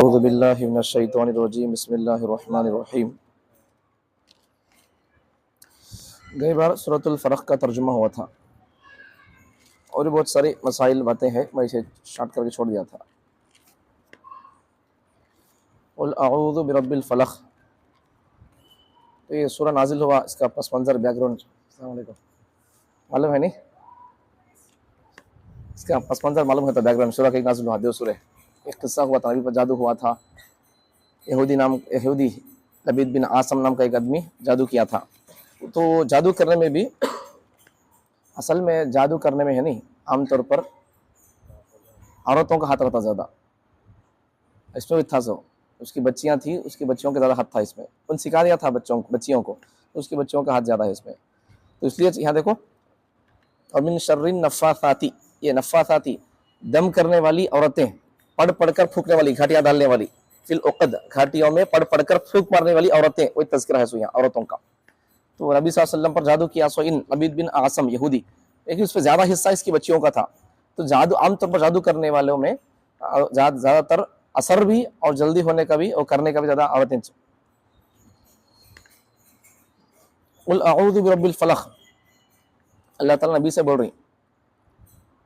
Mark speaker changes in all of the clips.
Speaker 1: अऊज़ु बिल्लाहि मिनश शैतानिर रजीम बिस्मिल्लाहिर रहमानिर रहीम। गई बार सूरतुल फलक का तर्जुमा हुआ था और भी बहुत सारी मसाइल बातें हैं, मैं इसे शार्ट करके छोड़ दिया था। कुल अऊज़ु बिरब्बिल फलक, तो ये सूरा नाजिल हुआ, इसका पस मंज़र बैकग्राउंड अस्सलाम वालेकुम मालूम है नहीं? इसका पस मंज़र मालूम है तो बैकग्राउंड सूरा का एक नाजिल हुआ, दो सूरे। एक किस्सा हुआ था, नबी पर जादू हुआ था। यहूदी लबीद बिन आसम नाम का एक आदमी जादू किया था। तो जादू करने में भी, असल में जादू करने में है नहीं, आमतौर पर औरतों का हाथ रहता ज़्यादा। इसमें भी था सो, उसकी बच्चियां थी, उसकी बच्चियों का ज़्यादा हाथ था इसमें। उन सिखा दिया था बच्चियों को, तो उसकी बच्चियों का हाथ ज़्यादा है इसमें। तो इसलिए यहाँ देखो, और मिन शर्रिन नफ़्फ़ासाती, ये नफ़्फ़ासाती दम करने वाली औरतें, पढ़ पढ़कर फूकने वाली, घाटियाँ डालने वाली, फिल उक़द घाटियों में पढ़ पढ़कर फूक मारने वाली औरतें, वही तज़किरा है सो यहाँ औरतों का। तो नबी सल्लल्लाहु अलैहि वसल्लम पर जादू किया सो इन लबीद बिन आसम यहूदी, लेकिन उसमें ज़्यादा हिस्सा इसकी बच्चियों का था। तो जादू आमतौर पर जादू करने वालों में ज़्यादातर असर भी और जल्दी होने का भी और करने का भी ज़्यादा औरतें। कुल अऊज़ु बिरब्बिल फलक, अल्लाह ताला नबी से बोल रही,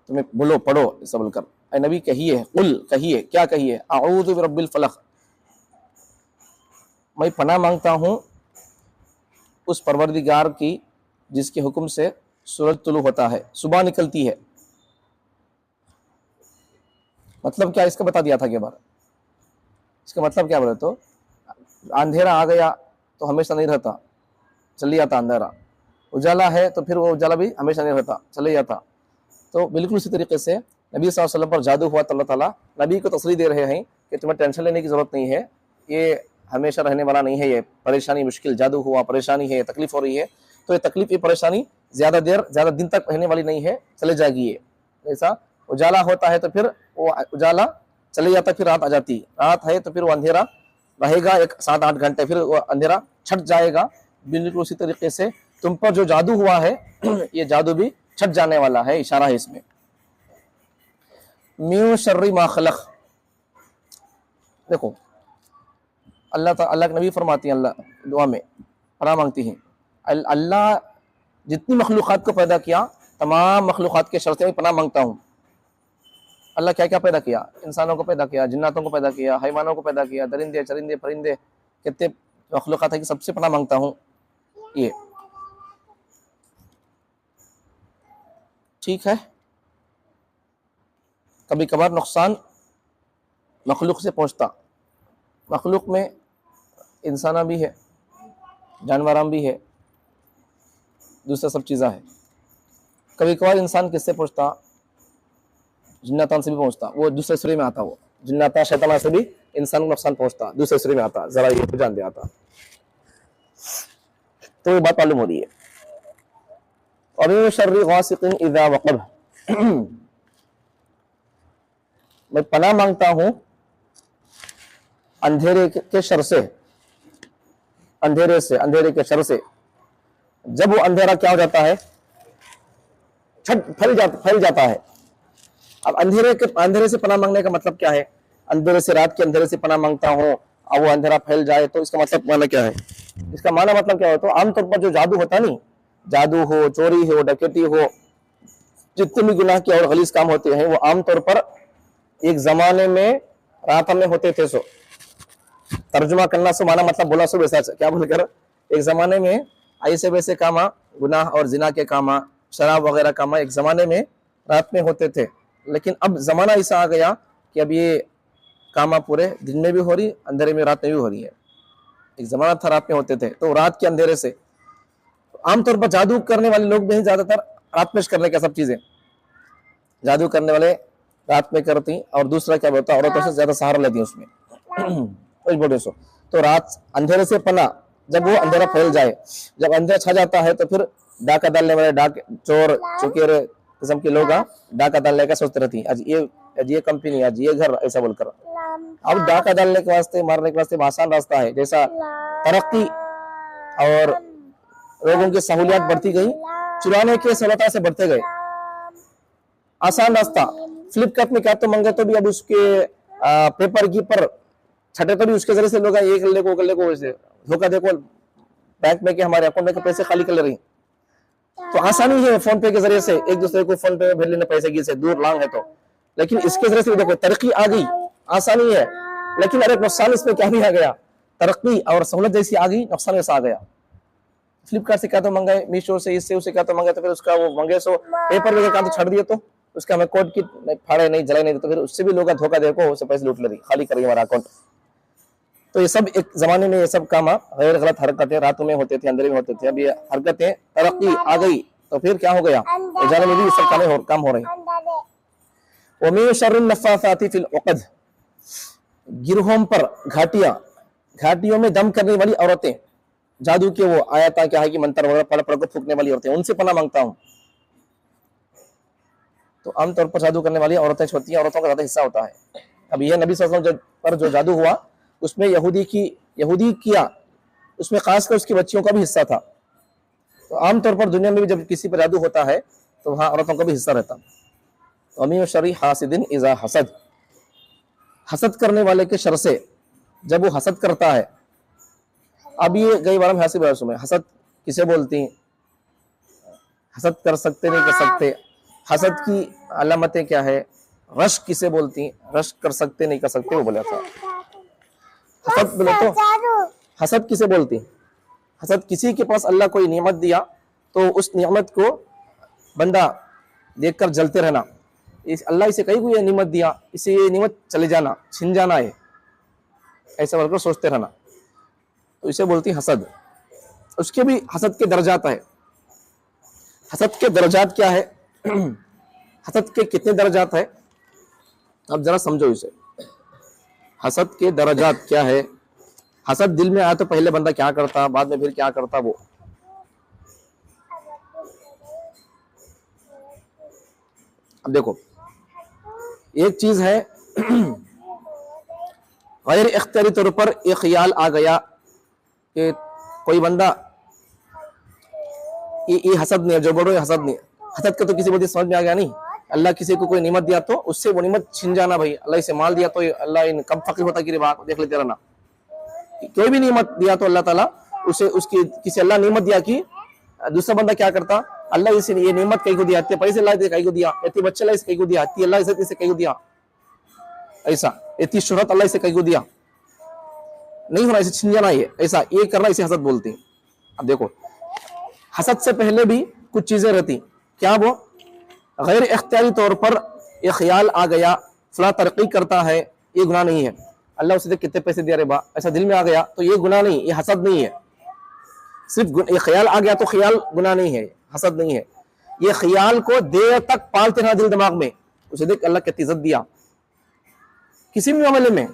Speaker 1: तुम्हें बोलो, पढ़ो ऐसा बोलकर, ऐ नबी कहिए, कुल कहिए, क्या कहिए, अऊज़ु बिरब्बिल फलक, मैं पनाह मांगता हूँ उस परवरदिगार की जिसके हुक्म से सूरज तुलू होता है, सुबह निकलती है। मतलब क्या, इसका बता दिया था कि बार इसका मतलब क्या बोले तो, अंधेरा आ गया तो हमेशा नहीं रहता, चले जाता। अंधेरा उजाला है तो फिर वो उजाला भी हमेशा नहीं रहता, चले जाता। तो बिल्कुल इसी तरीके से नबी सल्लल्लाहु अलैहि वसल्लम पर जादू हुआ तो अल्लाह ताला नबी को तसल्ली दे रहे हैं कि तुम्हें टेंशन लेने की ज़रूरत नहीं है, ये हमेशा रहने वाला नहीं है, ये परेशानी मुश्किल जादू हुआ, परेशानी है, तकलीफ हो रही है, तो ये तकलीफ, ये परेशानी ज़्यादा दिन तक रहने वाली नहीं है, चले जाएगी। ये ऐसा उजाला होता है तो फिर वो उजाला चले जाता, फिर रात आ जाती, रात है तो फिर वो अंधेरा रहेगा एक 7-8 घंटे, फिर वो अंधेरा छट जाएगा। बिल्कुल उसी तरीके से तुम पर जो जादू हुआ है ये जादू भी छट जाने वाला है, इशारा है इसमें। मिन शर्रि मा खलक, देखो अल्लाह के नबी फरमाती हैं, अल्लाह दुआ में पनाह मांगती हैं, अल्लाह जितनी मखलूक़ात को पैदा किया, तमाम मखलूक़ात के शर से मैं पनाह मांगता हूँ। अल्लाह क्या क्या पैदा किया, इंसानों को पैदा किया, जिन्नातों को पैदा किया, हैवानों को पैदा किया, दरिंदे चरिंदे परिंदे, कितने मखलूक़ात है कि सबसे पनाह मांगता हूँ। ये ठीक है, कभी कभार नुकसान मखलूक से पहुँचता, मखलूक में इंसान भी है, जानवर भी है, दूसरा सब चीज़ें हैं। कभी कभार इंसान किससे पहुँचता, जिन्नातान से भी पहुँचता, वो दूसरे सूरे में आता, वो जिन्नाता शैतान से भी इंसान को नुकसान पहुँचता, दूसरे सूरे में आता, ज़रा ये जान दे आता। तो ये बात मालूम हो रही है। और मिन शर्रि गासिकिन इज़ा वक़ब, मैं पनाह मांगता हूँ अंधेरे के शर से, अंधेरे के शर से, जब वो अंधेरा क्या हो जाता है, फैल जाता है। अब अंधेरे से पनाह मांगने का मतलब क्या है, अंधेरे से, रात के अंधेरे से पनाह मांगता हूँ, अब वो अंधेरा फैल जाए तो इसका मतलब माना क्या है, इसका माना मतलब क्या हो, तो आमतौर पर जो जादू होता नहीं, जादू हो, चोरी हो, डकैती हो, जितने भी गुनाह के और गलीज काम होते हैं, वो आमतौर पर एक जमाने में रात में होते थे। सो तर्जुमा करना सो माना मतलब बोला सो वैसा क्या बोलकर, एक जमाने में ऐसे वैसे काम, गुनाह और जिना के काम, शराब वगैरह काम एक जमाने में रात में होते थे। लेकिन अब जमाना ऐसा आ गया कि अब ये काम पूरे दिन में भी हो रही, अंधेरे में रात में भी हो रही है। एक जमाना था रात में होते थे, तो रात के अंधेरे से आमतौर पर जादू करने वाले लोग भी ज्यादातर रात में करने का सब चीजें, जादू करने वाले रात में करती, और दूसरा क्या बोलता, औरतों से ज्यादा सहारा लेती उसमें कुछ बोले सो। तो रात अंधेरे से पना, जब वो अंधेरा फैल जाए, जब अंधेरा छा जाता है तो फिर डाका डालने वाले, चोर चुकेरे किस्म के लोग डाका डालने का सोचते रहती, आज ये कंपनी, आज ये घर, ऐसा बोलकर। अब डाका डालने के वास्ते, मारने के वास्ते आसान रास्ता है, जैसा तरक्की और लोगों की सहूलियत बढ़ती गई, चुराने के सहूलता से बढ़ते गए, आसान रास्ता। फ्लिपकार्ट में क्या तो मंगे तो भी अब उसके पेपर की पर छठे पर भी उसके जरिए से लोग ये कर ले को धोखा देखो बैंक में कि हमारे अकाउंट में पैसे खाली कर ले रही। तो आसानी है फोन पे के जरिए से एक दूसरे को फोन पे भेज लेना पैसे की से दूर लांग है तो, लेकिन इसके जरिए से देखो तरक्की आ गई, आसानी है, लेकिन अरे नुकसान इसमें क्या भी आ गया, तरक्की और सहूलत जैसी आ गई, नुकसान ऐसा आ गया। फ्लिपकार्ट से क्या तो मंगाए, मीशो से इससे उससे क्या तो मंगाए, तो फिर उसका वो मंगे सो पेपर वगैरह का तो छड़ दिए, तो उसका हमें कोड की फाड़े नहीं जलाए नहीं, तो फिर उससे भी लोग धोखा देखो उससे पैसे लूट ले रही, खाली कर रही हमारा अकाउंट। तो ये सब एक जमाने में ये सब काम गैर गलत हरकतें रातों में होते थे, अंधेरे में होते थे। अब ये हरकतें तरक्की आ गई तो फिर क्या हो गया, उजाले में भी सब काम हो रहे हैं। वमीन शर्रिन नफ्फासाती फिल उक़द, गिरहों पर घाटियों में दम करने वाली औरतें, जादू के वो आयता क्या है कि मंत्र वगैरह पढ़ को फूकने वाली औरतें, उनसे पनाह मांगता हूँ। तो आमतौर पर जादू करने वाली औरतें होती हैं, औरतों का ज्यादा हिस्सा होता है। अब यह नबी सल्लल्लाहु अलैहि वसल्लम पर जो जादू हुआ उसमें यहूदी किया, उसमें खासकर उसकी बच्चियों का भी हिस्सा था। तो आमतौर पर दुनिया में भी जब किसी पर जादू होता है तो वहां औरतों का भी हिस्सा रहता। अमीन शर्रि हासिदिन इज़ा हसद, हसद करने वाले के शर से जब वो हसद करता है। अब ये गई बार में हासिब में हसद किसे बोलती, हसद कर सकते नहीं कर सकते, हसद की अलामतें क्या है, रश किसे बोलती, रश कर सकते नहीं कर सकते, वो बोला था। हसद बोले तो हसद किसे बोलती, हसद किसी के पास अल्लाह कोई नियमत दिया तो उस नियमत को बंदा देखकर जलते रहना, इस अल्लाह इसे कहीं कोई नियमत दिया, इसे ये नियमत चले जाना, छिन जाना है, ऐसा बोलकर सोचते रहना, तो इसे बोलती हसद। उसके भी हसद के दर्जात है। हसद के दर्जात क्या है हसद के कितने दर्जात है, अब जरा समझो इसे। हसद के दर्जात क्या है, हसद दिल में आया तो पहले बंदा क्या करता, बाद में फिर क्या करता, वो अब देखो। एक चीज है गैर इख्तियारी तौर पर एक ख्याल आ गया कि कोई बंदा ये हसद नहीं है, जो बोलो ये हसद नहीं, हसद का तो किसी वजह समझ में आ गया नहीं। अल्लाह किसी को कोई निमत दिया तो उससे वो निमत छिन जाना, भाई अल्लाह इसे माल दिया तो अल्लाह इन कब फकीर होता कि बात देख लेते रहना। कोई भी निमत दिया तो अल्लाह ताला उसे उसकी किसी अल्लाह निमत दिया कि दूसरा बंदा क्या करता, अल्लाह इसे ये निमत कहीं को दिया, इतने पैसे अल्लाह कहीं को दिया, इतने बच्चे अल्लाह इसे कहीं को दिया, इतनी अल्लाह इसे कहीं को दिया, ऐसा इतनी शोहरत अल्लाह इसे कहीं को दिया, नहीं होना, इसे छिन जाना, ये ऐसा ये करना, इसे हसद बोलते हैं। अब देखो हसद से पहले भी कुछ चीजें रहती, क्या वो गैर इख्तियारी तौर पर एक ख्याल आ गया फला तरक्की करता है, ये गुनाह नहीं है, अल्लाह उसे कितने पैसे दिया रे बा, ऐसा दिल में आ गया तो ये गुनाह नहीं, ये हसद नहीं है। सिर्फ ये ख्याल आ गया तो ख्याल गुनाह नहीं है, हसद नहीं है। ये ख्याल को देर तक पालते रहा दिल दिमाग में, उसे देख अल्लाह कितनी इज्जत दिया, किसी भी मामले में,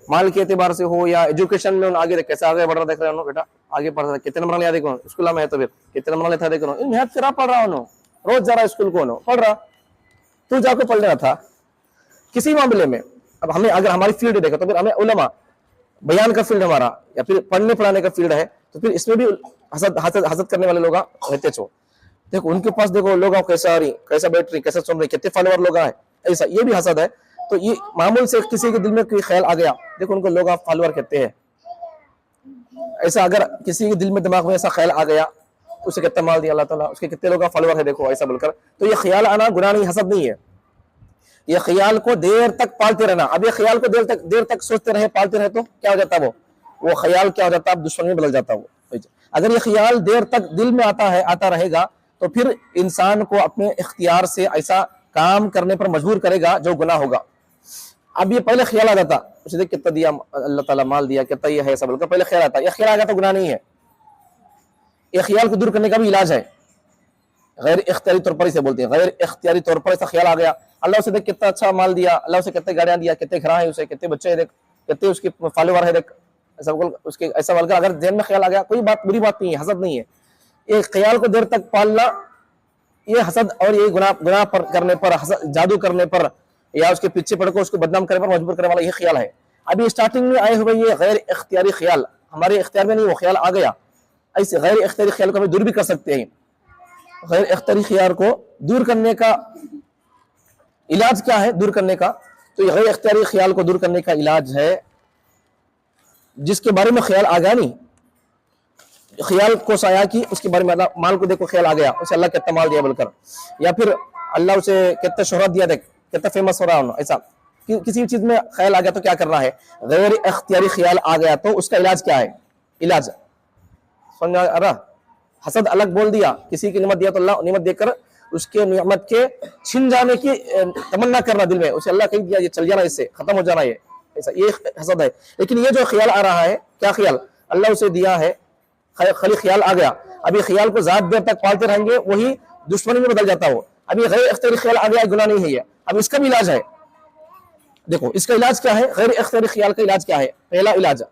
Speaker 1: माल के एतबार से हो या एजुकेशन में, आगे कैसे आगे बढ़ रहा देख रहे हो बेटा, आगे पढ़ रहा, कितने नंबर लिया देखो स्कूल में है तो फिर कितने नंबर लेता देखो, मेहनत करा पढ़ रहा हो, रोज जा रहा स्कूल को पढ़ रहा, तू जाकर पढ़ रहा था किसी मामले में। अब हमें अगर हमारी फील्ड देखा तो फिर हमें उलमा बयान का फील्ड हमारा या फिर पढ़ने पढ़ाने का फील्ड है, तो फिर इसमें भी हसद करने वाले लोग रहते छो। देखो उनके पास देखो लोग कैसा आ रही, कैसा बैठ रही, कैसा सुन रही, कितने फॉलोअर लोग आए, ऐसा ये भी हसद है। तो ये मामूल से किसी के दिल में कोई ख्याल आ गया, देखो उनको लोग आप फॉलोअर कहते हैं, ऐसा अगर किसी के दिल में दिमाग में ऐसा ख्याल आ गया, उसे कितना माल दिया अल्लाह ताला, उसके कितने लोग फॉलोअर है देखो, ऐसा बोलकर, तो ये ख्याल आना गुनाह नहीं, हसद नहीं है। ये ख्याल को देर तक पालते रहना, अब ये ख्याल को देर तक सोचते रहे, पालते रहे तो क्या हो जाता, वो ख्याल क्या हो जाता, अब दुश्मन में बदल जाता वो। अगर ये ख्याल देर तक दिल में आता रहेगा तो फिर इंसान को अपने इख्तियार से ऐसा काम करने पर मजबूर करेगा जो गुनाह होगा। अब ये पहले ख्याल आ जाता, उसे देख कितना दिया अल्लाह ताला, माल दिया कितना, ये है ऐसा बोलकर पहले ख्याल आता, ये ख्याल आ गया तो गुनाह नहीं है। ये ख्याल को दूर करने का भी इलाज है, गैर इख्तियारी तौर पर इसे बोलते हैं। गैर इख्तियारी तौर पर ऐसा ख्याल आ गया, अल्लाह उसे देख कितना अच्छा माल दिया, अल्लाह उसे कितने गाड़ियां दिया, कितने घर है, उसे कितने बच्चे देख, कितने उसके फॉलोअर है देख, ऐसा उसके ऐसा बोलकर अगर ज़हन में ख्याल आ गया, कोई बात बुरी बात नहीं है, हसद नहीं है। ये ख्याल को देर तक पालना, ये हसद और ये गुनाह पर करने पर, जादू करने पर या उसके पीछे पड़कर उसको बदनाम करने पर मजबूर करने वाला ये ख्याल है। अभी स्टार्टिंग में आए हुए ये गैर इख्तियारी ख्याल, हमारे इख्तियार में नहीं, वो ख्याल आ गया, ऐसे गैर इख्तियारी ख्याल को हमें दूर भी कर सकते हैं। गैर इख्तियारी ख्याल को दूर करने का इलाज क्या है, दूर करने का, तो ये गैर इख्तियारी ख्याल को दूर करने का इलाज है जिसके बारे में ख्याल आ गया नहीं, ख्याल को साया की उसके बारे में, माल को देखो ख्याल आ गया, उसे अल्लाह कितना माल दिया बोलकर, या फिर अल्लाह उसे कितना शोहरत दिया, देख कितना फेमस हो रहा है, ऐसा किसी चीज में ख्याल आ गया तो क्या करना है, गैर इख्तियारी ख्याल आ गया तो उसका इलाज क्या है, इलाज समझ आ रहा। हसद अलग बोल दिया, किसी की निमत दिया तो अल्लाह निमत देकर उसके नियमत के छिन जाने की तमन्ना करना दिल में, उसे अल्लाह कह दिया ये चल जाना, इससे खत्म हो जाना, ये ऐसा, ये हसद है। लेकिन ये जो ख्याल आ रहा है, क्या ख्याल अल्लाह उसे दिया है, खाली ख्याल आ गया, अभी ख्याल को ज्यादा देर तक पालते रहेंगे वही दुश्मनी में बदल जाता हो। अभी गैर इख्तियारी ख्याल आ गया, गुनाह नहीं है ये, अब इसका भी इलाज है। देखो इसका इलाज क्या है, गैर इख्तियारी ख्याल का इलाज क्या है, पहला इलाज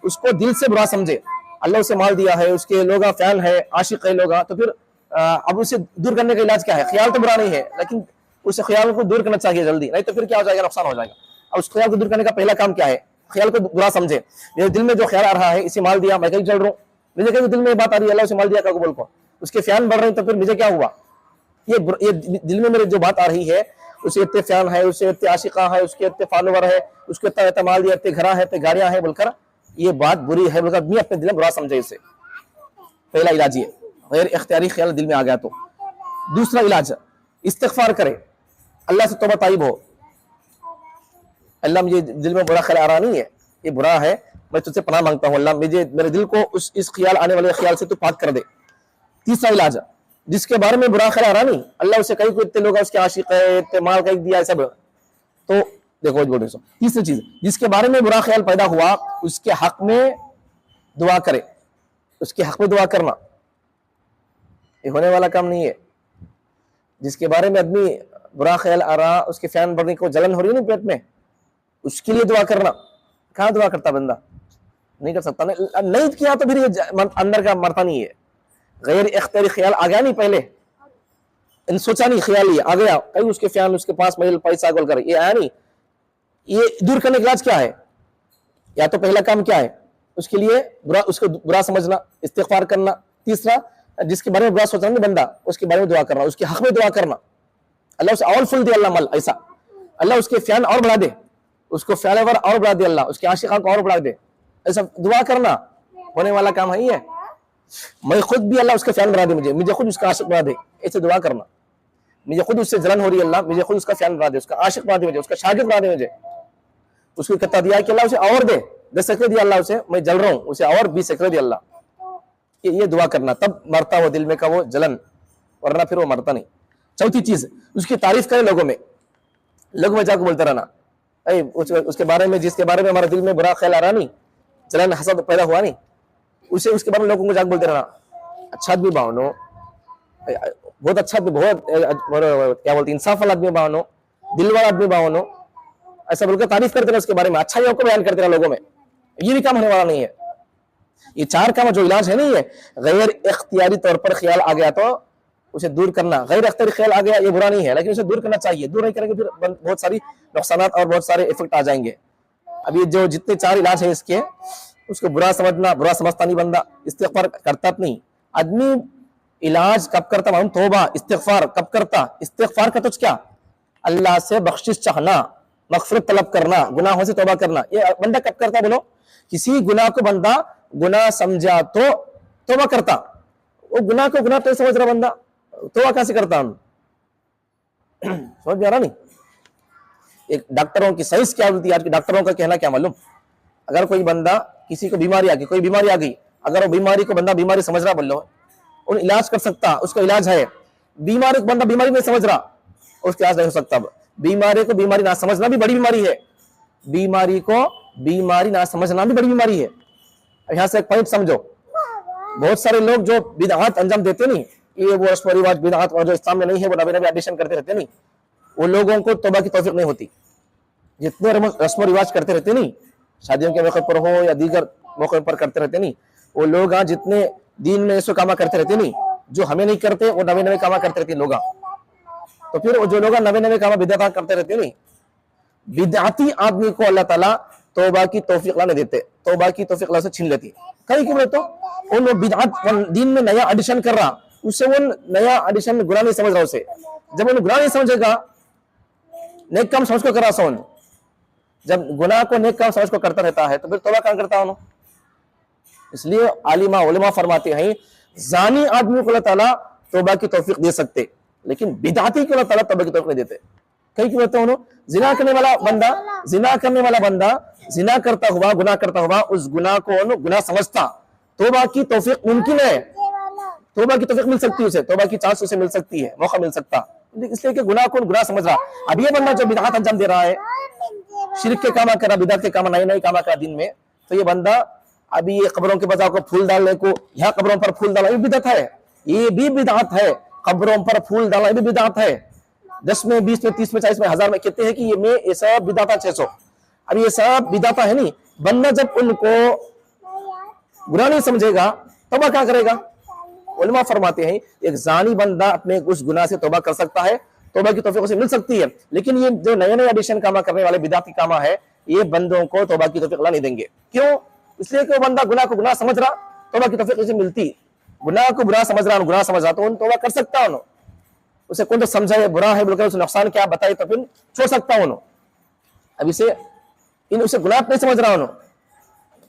Speaker 1: उसको दिल से बुरा समझे, अल्लाह उसे माल दिया है, उसके लोग फैन है, आशिक है लोग, तो फिर अब उसे दूर करने का इलाज क्या है, ख्याल तो बुरा नहीं है लेकिन उस ख्याल को दूर करना चाहिए जल्दी, नहीं तो फिर क्या हो जाएगा, नुकसान हो जाएगा। अब उस ख्याल को दूर करने का पहला काम क्या है, ख्याल को बुरा समझे, मेरे दिल में जो ख्याल आ रहा है इसे माल दिया, मैं कहीं चल रहा हूँ, मुझे कहीं दिल में बात आ रही है अल्लाह उसे माल दिया का बोल को, उसके फैन बढ़ रहे हैं, तो फिर मुझे क्या हुआ, ये दिल में मेरे जो बात आ रही है, उसे इतने फैन है, उसे इतने आशिका है, उसके इतने फॉलोवर है, उसको इतना माल दिया, इतने घरा है, इतने गाड़ियां है बोलकर ये बात बुरी है बोलकर मैं अपने दिल में बुरा समझे, इसे पहला इलाज ये, गैर इख्तियारी ख्याल दिल में आ गया तो। दूसरा इलाज इस्तिग़फ़ार करे, अल्लाह से तौबा ताइब हो, अल्लाह मुझे दिल में बुरा ख्याल आ रहा नहीं है, ये बुरा है, मैं तुझसे पनाह मांगता हूँ, अल्लाह मुझे मेरे दिल को इस ख्याल आने वाले ख्याल से तू पाक कर दे। तीसरा इलाज जिसके बारे में बुरा ख्याल आ रहा नहीं, अल्लाह उसे कहीं को इतने लोग उसके आशिक है, इतने माल कहीं दिया है सब, तो देखो बोल रहे। तीसरी चीज जिसके बारे में बुरा ख्याल पैदा हुआ उसके हक में दुआ करे, उसके हक में दुआ करना ये होने वाला काम नहीं है। जिसके बारे में आदमी बुरा ख्याल आ रहा, उसके फैन बढ़ने को जलन हो रही है ना पेट में, उसके लिए दुआ करना, कहाँ दुआ करता बंदा, नहीं कर सकता, नहीं किया तो फिर ये अंदर का मरता नहीं है। गैर इख्तियारी ख्याल आ गया नहीं, पहले इन सोचा नहीं, ख्याल ही आ गया, कहीं उसके फैन उसके पास महल पैसा गोल कर, ये आया नहीं, ये दूर करने का इलाज क्या है, या तो पहला काम क्या है, उसके लिए बुरा, उसको बुरा समझना, इस्तिग़फ़ार करना। तीसरा जिसके बारे में बुरा सोचना नहीं बंदा, उसके बारे में दुआ करना, उसके हक में दुआ करना, अल्लाह उसे और फुल दे, अल्लाह मल ऐसा, अल्लाह उसके फैन और बढ़ा दे, उसको फैलेवर और बढ़ा दे, अल्लाह उसके आशिक़ा को और बढ़ा दे, ऐसा दुआ करना होने वाला काम है ये। मैं खुद भी अल्लाह उसका फैन बना दे, मुझे खुद उसका आशिक बना दे, ऐसे दुआ करना, मुझे खुद उससे जलन हो रही है अल्लाह, मुझे खुद उसका फैन बना दे, उसका आशिक बना दे, मुझे उसका शागिर्द बना दे, मुझे उसको कितना दिया कि अल्लाह उसे और दे, 10 सेकंड दिया अल्लाह उसे, मैं जल रहा हूँ, उसे और 20 सेकंड दिया अल्लाह, ये दुआ करना, तब मरता वो दिल में का वो जलन, वरना फिर वो मरता नहीं। चौथी चीज उसकी तारीफ करे लोगों में, लोगों में जाकर बोलते रहना, उसके बारे में, जिसके बारे में हमारे दिल में बुरा ख्याल आ रहा नहीं, जलन हसद पैदा हुआ नहीं, उसे उसके बारे में लोगों को जाकर बोलते रहना, अच्छा आदमी बावनो, बहुत अच्छा आदमी, बहुत क्या बोलते इंसाफ वाला आदमी बावनो, दिल वाला आदमी बावनो, ऐसा बोलकर तारीफ करते रहे उसके बारे में, अच्छाइयों को बयान करते रहे लोगों में, ये भी काम होने वाला नहीं है। ये 4 काम जो इलाज है नहीं है, गैर इख्तियारी तौर पर ख्याल आ गया तो उसे दूर करना, गैर इख्तियारी ख्याल आ गया ये बुरा नहीं है, लेकिन उसे दूर करना चाहिए, दूर नहीं करेंगे फिर बहुत सारी नुकसानात और बहुत सारे इफेक्ट आ जाएंगे। अभी जो जितने 4 इलाज है इसके, उसको बुरा समझना, बुरा समझता नहीं बंदा, इस्तिग़फ़ार करता नहीं आदमी, इलाज कब करता मालूम, तौबा इस्तिग़फ़ार कब करता, इस्तिग़फ़ार का तो क्या, अल्लाह से बख्शिश चाहना, मग़फ़िरत तलब करना, गुनाहों से तौबा करना, ये बंदा कब करता बोलो, किसी गुनाह को बंदा गुनाह समझा तो तौबा करता, वो गुनाह को गुनाह तो समझ रहा बंदा, तौबा कैसे करता हम समझ में आ रहा नहीं। एक डॉक्टरों की साइंस क्या होती है, आज के डॉक्टरों का कहना क्या मालूम, अगर कोई बंदा किसी को बीमारी आ गई, कोई बीमारी आ गई, अगर वो बीमारी को बंदा बीमारी समझ रहा बोल लो, उन इलाज कर सकता, उसका इलाज है, बीमारी को बंदा बीमारी नहीं समझ रहा, उसका इलाज नहीं हो सकता। बीमारी को बीमारी ना समझना भी बड़ी बीमारी है, बीमारी को बीमारी ना समझना भी बड़ी बीमारी है। यहां से एक पॉइंट समझो, बहुत सारे लोग जो बिदअत अंजाम देते नहीं, ये वो रस्म रिवाज बिदअत और जो इस्लाम में नहीं है वो नबी नबी एडिशन करते रहते नहीं, वो लोगों को तौबा की तौफीक नहीं होती। जितने रस्म रिवाज करते रहते नहीं, शादियों के मौके पर हो या दीगर मौके पर करते रहते नहीं, वो लोग जितने दीन में ऐसे कामा करते रहते नहीं, जो हमें नहीं करते वो नवे नवे कामा करते रहते लोग, तो फिर वो जो लोग नवे नवे कामा बिदअत करते रहते नहीं, बिदअती आदमी को अल्लाह ताला तौबा की तौफीक नहीं देते, तौबा की तौफीक अल्लाह से छीन लेती। कहीं क्यों बोले तो उन बिदअत दीन में नया एडिशन कर रहा, उससे वो नया एडिशन गुनाह नहीं समझ रहा, उसे जब उन्हें गुनाह नहीं समझेगा, नेक काम समझ को कर रहा, जब गुनाह को नेक काम समझ को करता रहता है तो फिर तौबा कहाँ करता हूँ, इसलिए आलिमा उलमा फरमाते हैं जानी आदमी को अल्लाह ताला तौबा की तौफीक दे सकते, लेकिन बिदाती को अल्लाह ताला तौबा की तौफीक नहीं देते। कई क्यों होते हैं? जिना करने वाला बंदा जिना करता हुआ गुनाह करता हुआ उस गुनाह को गुनाह समझता, तौबा की तौफीक मुमकिन है, तौबा की तौफीक मिल सकती है उसे, तौबा की चांस उसे मिल सकती है, मौका मिल सकता, इसलिए कि गुनाह को गुनाह समझ रहा। अब ये बंदा जो बिदअत अंजाम दे रहा है, शिरक के काम कर रहा, बिदअत के काम, नए काम कर रहा दिन में, तो ये बंदा अभी ये कब्रों के बजाय को फूल डालने को, यहाँ कब्रों पर फूल डालना ये बिदअत है, ये भी बिदअत है। कब्रों पर फूल डालना ये भी बिदअत है। 10 में 20 में 30 में 40 में 1000 में कहते हैं कि ये में ये सब बिदअत 600। अब ये सब बिदअत है नहीं, बंदा जब उनको गुनाह नहीं समझेगा तब क्या करेगा? उलमा फरमाते हैं एक जानी बंदा अपने उस गुनाह से तौबा कर सकता है, तौबा की तौफीक उसे मिल सकती है, लेकिन ये जो नए नए एडिशन कामा करने वाले बिदअती कामा है, ये बंदों को तौबा की तौफीक अल्लाह नहीं देंगे। क्यों? इसलिए कि बंदा गुनाह को गुनाह समझ रहा, तौबा की तौफीक उसे मिलती। गुनाह को बुरा समझ रहा तो तौबा कर सकता हूं, उसे कौन तो समझा है बुरा है बोलकर उसे नुकसान क्या बताए तो फिर छोड़ सकता हूं। अब उसे गुनाह नहीं समझ रहा हूं,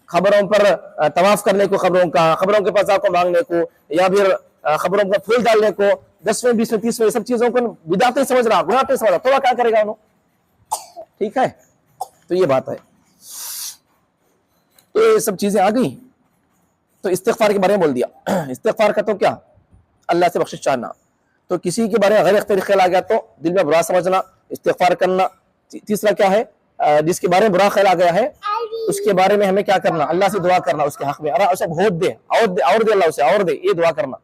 Speaker 1: खबरों पर तवाफ करने को, खबरों के पास को मांगने को, या फिर खबरों पर फूल डालने को, 10 में 20 में 30 में सब चीजों को बिदअत नहीं समझ रहा, गुनाह नहीं समझ रहा, तो वह क्या करेगा उन्होंने? ठीक है, तो ये बात है। तो ये सब चीजें आ गई, तो इस्तिग़फ़ार के बारे में बोल दिया। इस्तिग़फ़ार का तो क्या, अल्लाह से बख्शिश चाहना। तो किसी के बारे में गैर इख्तियारी ख्याल आ गया तो दिल में बुरा समझना, इस्तिग़फ़ार करना। तीसरा क्या है? जिसके बारे में बुरा ख्याल आ गया है उसके बारे में हमें क्या करना? अल्लाह से दुआ करना उसके हक में, अरे उसे बहुत दे, और दे अल्लाह उसे, और दे, ये दुआ करना।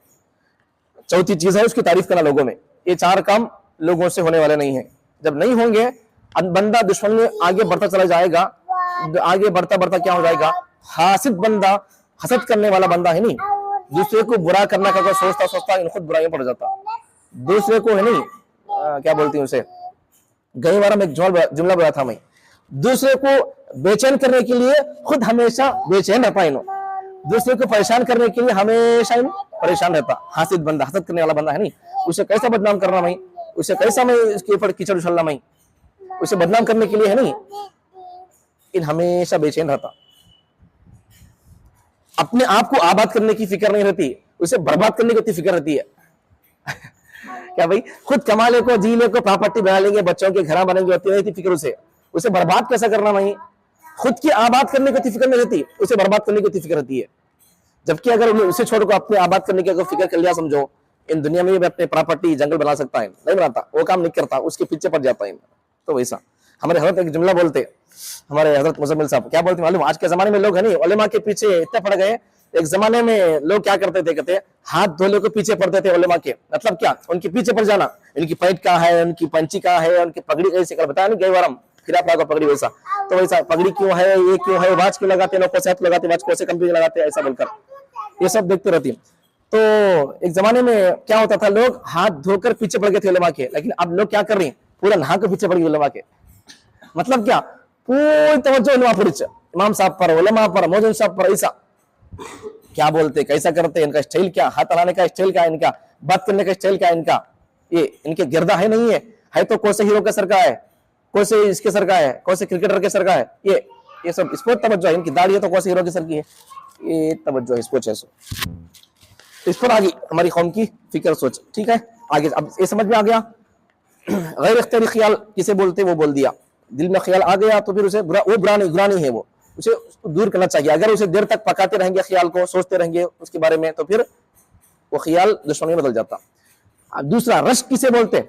Speaker 1: चौथी चीज है उसकी तारीफ करना लोगों में। ये 4 काम लोगों से होने वाले नहीं है। जब नहीं होंगे बंदा दुश्मन में आगे बढ़ता चला जाएगा, आगे बढ़ता बढ़ता क्या हो जाएगा? हासिद बंदा, हसद करने वाला बंदा है नहीं, दूसरे को बुरा करना का सोचता इन खुद बुराई में पड़ जाता। दूसरे को है नहीं क्या बोलती हूँ उसे, गई बार में एक जुमला बोला था मैं, दूसरे को बेचैन करने के लिए खुद हमेशा बेचैन रहता है, दूसरे को परेशान करने के लिए हमेशा परेशान रहता। हासिद बंदा, हसद करने वाला बंदा है नहीं, उसे कैसा बदनाम करना मैं, उसे कैसा मैं इसके ऊपर कीचड़ उछलना मैं, उसे बदनाम करने के लिए है नहीं, इन हमेशा बेचैन रहता। अपने आप को आबाद करने की फिक्र नहीं रहती, उसे बर्बाद करने की फिक्र रहती है। क्या भाई, खुद कमा ले को, जी ले को, प्रॉपर्टी बना लेंगे, बच्चों के घर बनेंगे, होती रहती फिक्र उसे बर्बाद कैसा करना नहीं, खुद की आबाद करने की फिक्र नहीं रहती, उसे बर्बाद करने की फिक्र रहती है। जबकि अगर उसे छोड़कर अपने आबाद करने की अगर फिक्र कर लिया, समझो इन दुनिया में भी अपने प्रॉपर्टी जंगल बना सकता है, नहीं बनाता, वो काम नहीं करता, उसके पीछे पड़ जाता है। तो वैसा हमारे हजरत एक जुमला बोलते, हमारे हजरत मुज़म्मिल साहब क्या बोलते मालूम? आज के जमाने में लोग है नहीं उलेमा के पीछे इतने पड़ गए। एक जमाने में लोग क्या करते थे, कहते हाथ धोले को पीछे पड़ते थे उलेमा के। मतलब क्या? उनके पीछे पड़ जाना, इनकी पैंट कहाँ है, उनकी पंची कहाँ है, उनकी पगड़ी कैसे कर बताया नहीं, गई बार फिर आप पगड़ी वैसा, तो वैसा पगड़ी क्यों है, ये क्यों है, वाच क्यों लगाते, लोग कैसे हाथ लगाते, वाच कैसे कंप्यूटर लगाते, ऐसा बोलकर ये सब देखते रहती। तो एक जमाने में क्या होता था, लोग हाथ धोकर पीछे पड़ गए थे उलेमा के, लेकिन अब लोग क्या कर रहे हैं, पूरा नहा के पीछे पड़ गए उलेमा के। मतलब क्या? पूरी तवज्जो उलेमा पर, इमाम साहब पर, उलेमा पर, मौजूद साहब पर। ऐसा क्या बोलते, कैसा करते, इनका स्टाइल क्या, हाथ हलाने का स्टाइल क्या, इनका बात करने का स्टाइल क्या, इनका ये इनके गिरदा है नहीं है तो कौन से हीरो के सर का है, कौन से इसके सर का है, कौन से क्रिकेटर के सर का है, ये सब इस पर तवज्जो है। इनकी दाढ़ी है तो कौन से हीरो के सर की है, ये तवज्जो है इसको। तो इस पर आ गई हमारी कौम की फिक्र सोच। ठीक है, आगे अब ये समझ में आ गया। गैर इख्तियारी ख्याल किसे बोलते, वो बोल दिया। दिल में ख्याल आ गया तो फिर उसे बुरा नहीं है, वो उसे दूर करना चाहिए। अगर उसे देर तक पकाते रहेंगे, ख्याल को सोचते रहेंगे उसके बारे में, तो फिर वो ख्याल दुश्मनी में बदल जाता। अब दूसरा रश्क किसे बोलते?